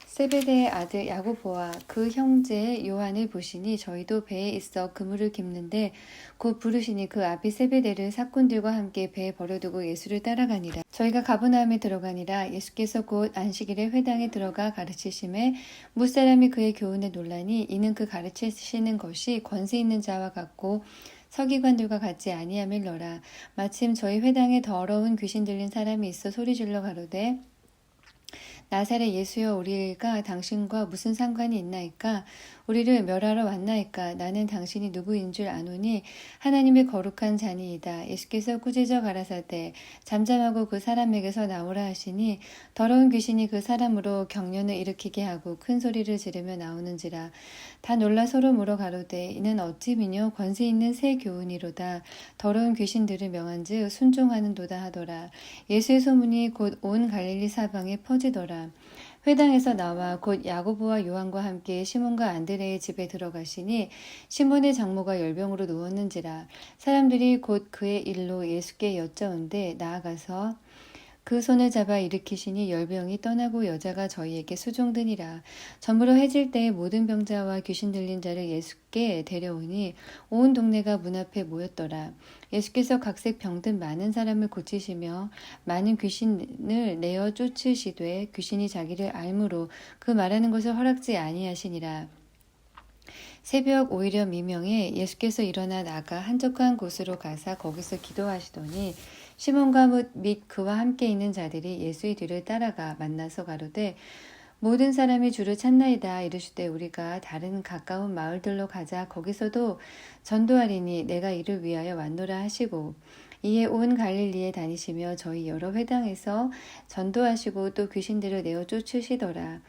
세베대의 아들 야고보와 그 형제 요한을 보시니 저희도 배에 있어 그물을 깁는데 곧 부르시니 그 아비 세베대를 사꾼들과 함께 배에 버려두고 예수를 따라가니라. 저희가 가버나움에 들어가니라. 예수께서 곧 안식일에 회당에 들어가 가르치심에 무사람이 그의 교훈에 놀라니 이는 그 가르치시는 것이 권세 있는 자와 같고 서기관들과 같지 아니함일러라. 마침 저희 회당에 더러운 귀신 들린 사람이 있어 소리질러 가로되 나사렛 예수여 우리가 당신과 무슨 상관이 있나이까? 우리를 멸하러 왔나이까? 나는 당신이 누구인 줄 아노니 하나님의 거룩한 자니이다. 예수께서 꾸짖어 가라사대 잠잠하고 그 사람에게서 나오라 하시니 더러운 귀신이 그 사람으로 경련을 일으키게 하고 큰 소리를 지르며 나오는지라. 다 놀라 서로 물어 가로되 이는 어찌 미뇨 권세 있는 새 교훈이로다. 더러운 귀신들을 명한즉 순종하는도다 하더라. 예수의 소문이 곧 온 갈릴리 사방에 퍼지더라. 회당에서 나와 곧 야고보와 요한과 함께 시몬과 안드레의 집에 들어가시니 시몬의 장모가 열병으로 누웠는지라. 사람들이 곧 그의 일로 예수께 여짜온데 나아가서 그 손을 잡아 일으키시니 열병이 떠나고 여자가 저희에게 수종드니라. 저물어 해질 때에 모든 병자와 귀신 들린 자를 예수께 데려오니 온 동네가 문 앞에 모였더라. 예수께서 각색 병든 많은 사람을 고치시며 많은 귀신을 내어 쫓으시되 귀신이 자기를 알므로 그 말하는 것을 허락지 아니하시니라. 새벽 오히려 미명에 예수께서 일어나 나가 한적한 곳으로 가사 거기서 기도하시더니 시몬과 및 그와 함께 있는 자들이 예수의 뒤를 따라가 만나서 가로되 모든 사람이 주를 찾나이다 이르시되 우리가 다른 가까운 마을들로 가자 거기서도 전도하리니 내가 이를 위하여 왔노라 하시고 이에 온 갈릴리에 다니시며 저희 여러 회당에서 전도하시고 또 귀신들을 내어 쫓으시더라.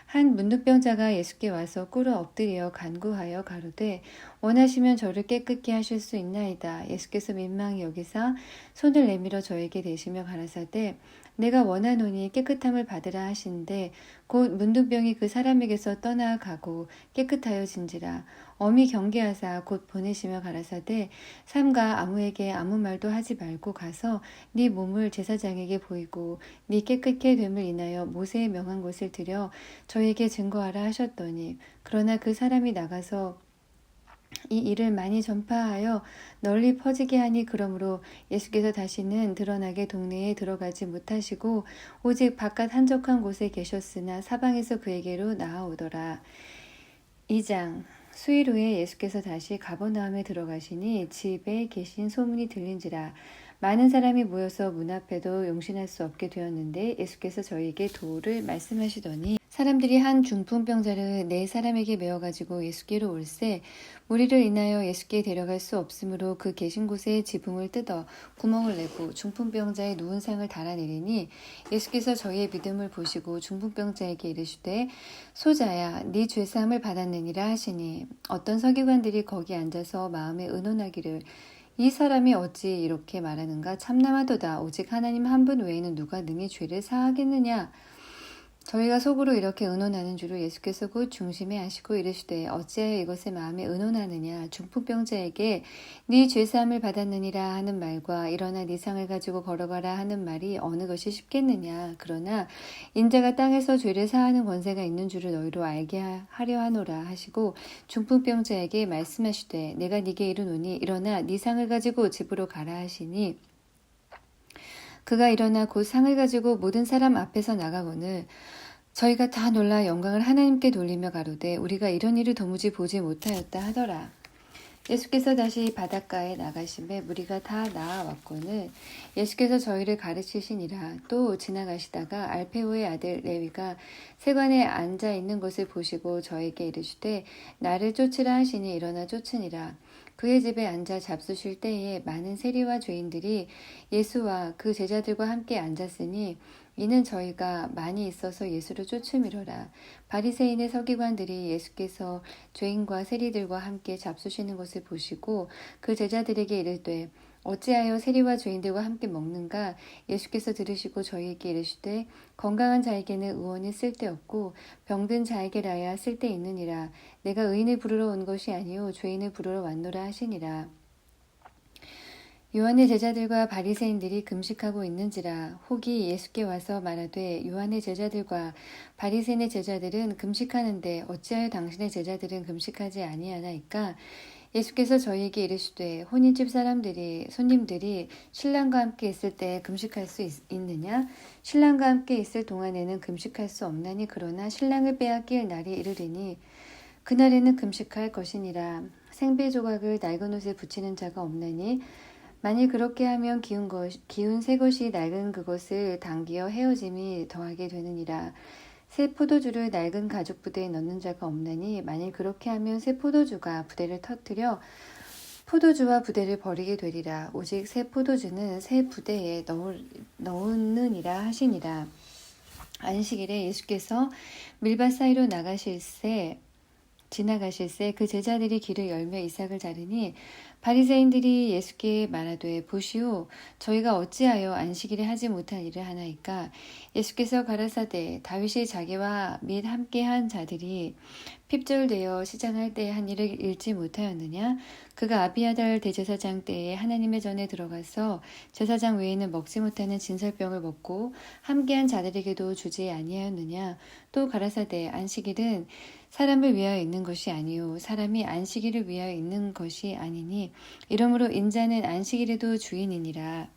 한 문둥병자가 예수께 와서 꿇어 엎드려 간구하여 가로되 원하시면 저를 깨끗게 하실 수 있나이다. 예수께서 민망히 여기사 손을 내밀어 저에게 대시며 가라사대 내가 원하노니 깨끗함을 받으라 하신데 곧 문둥병이 그 사람에게서 떠나가고 깨끗하여진지라. 엄히 경계하사 곧 보내시며 가라사대 삼가 아무에게 아무 말도 하지 말고 가서 네 몸을 제사장에게 보이고 네 깨끗게 됨을 인하여 모세의 명한 것을 들여 저에게 증거하라 하셨더니 그러나 그 사람이 나가서 이 일을 많이 전파하여 널리 퍼지게 하니 그러므로 예수께서 다시는 드러나게 동네에 들어가지 못하시고 오직 바깥 한적한 곳에 계셨으나 사방에서 그에게로 나아오더라. 2장 수일 후에 예수께서 다시 가버나움에 들어가시니 집에 계신 소문이 들린지라. 많은 사람이 모여서 문 앞에도 용신할 수 없게 되었는데 예수께서 저희에게 도를 말씀하시더니 사람들이 한 중풍병자를 네 사람에게 메어가지고 예수께로 올세 무리를 인하여 예수께 데려갈 수 없으므로 그 계신 곳에 지붕을 뜯어 구멍을 내고 중풍병자의 누운 상을 달아내리니 예수께서 저희의 믿음을 보시고 중풍병자에게 이르시되 소자야 네 죄사함을 받았느니라 하시니 어떤 서기관들이 거기 앉아서 마음에 의논하기를 이 사람이 어찌 이렇게 말하는가 참남하도다. 오직 하나님 한 분 외에는 누가 능히 죄를 사하겠느냐. 저희가 속으로 이렇게 의논하는 줄을 예수께서 곧 중심에 하시고 이르시되 어찌하여 이것을 마음에 의논하느냐. 중풍병자에게 네 죄사함을 받았느니라 하는 말과 일어나 네 상을 가지고 걸어가라 하는 말이 어느 것이 쉽겠느냐. 그러나 인자가 땅에서 죄를 사하는 권세가 있는 줄을 너희로 알게 하려 하노라 하시고 중풍병자에게 말씀하시되 내가 네게 이르노니 일어나 네 상을 가지고 집으로 가라 하시니 그가 일어나 곧 상을 가지고 모든 사람 앞에서 나가거늘 저희가 다 놀라 영광을 하나님께 돌리며 가로되 우리가 이런 일을 도무지 보지 못하였다 하더라. 예수께서 다시 바닷가에 나가심에 무리가 다 나아왔거늘 예수께서 저희를 가르치시니라. 또 지나가시다가 알페오의 아들 레위가 세관에 앉아 있는 것을 보시고 저에게 이르시되 나를 쫓으라 하시니 일어나 쫓으니라. 그의 집에 앉아 잡수실 때에 많은 세리와 죄인들이 예수와 그 제자들과 함께 앉았으니 이는 저희가 많이 있어서 예수를 쫓음이로라. 바리새인의 서기관들이 예수께서 죄인과 세리들과 함께 잡수시는 것을 보시고 그 제자들에게 이르되 어찌하여 세리와 죄인들과 함께 먹는가? 예수께서 들으시고 저희에게 이르시되 건강한 자에게는 의원이 쓸데없고 병든 자에게라야 쓸데있느니라. 내가 의인을 부르러 온 것이 아니요 죄인을 부르러 왔노라 하시니라. 요한의 제자들과 바리새인들이 금식하고 있는지라. 혹이 예수께 와서 말하되 요한의 제자들과 바리새인의 제자들은 금식하는데 어찌하여 당신의 제자들은 금식하지 아니하나이까? 예수께서 저희에게 이르시되 혼인집 사람들이 손님들이 신랑과 함께 있을 때 금식할 수 있느냐? 신랑과 함께 있을 동안에는 금식할 수 없나니 그러나 신랑을 빼앗길 날이 이르리니 그날에는 금식할 것이니라. 생배 조각을 낡은 옷에 붙이는 자가 없나니 만일 그렇게 하면 기운 새 것이 낡은 그것을 당기어 헤어짐이 더하게 되느니라. 새 포도주를 낡은 가죽 부대에 넣는 자가 없나니 만일 그렇게 하면 새 포도주가 부대를 터뜨려 포도주와 부대를 버리게 되리라. 오직 새 포도주는 새 부대에 넣으느니라 하시니라. 안식일에 예수께서 밀밭 사이로 지나가실새 그 제자들이 길을 열며 이삭을 자르니 바리새인들이 예수께 말하되 보시오 저희가 어찌하여 안식일에 하지 못한 일을 하나이까? 예수께서 가라사대 다윗이 자기와 및 함께한 자들이 핍절되어 시장할 때 한 일을 잃지 못하였느냐? 그가 아비아달 대제사장 때에 하나님의 전에 들어가서 제사장 외에는 먹지 못하는 진설병을 먹고 함께한 자들에게도 주지 아니하였느냐? 또 가라사대 안식일은 사람을 위하여 있는 것이 아니요 사람이 안식일을 위하여 있는 것이 아니니 이러므로 인자는 안식일에도 주인이니라.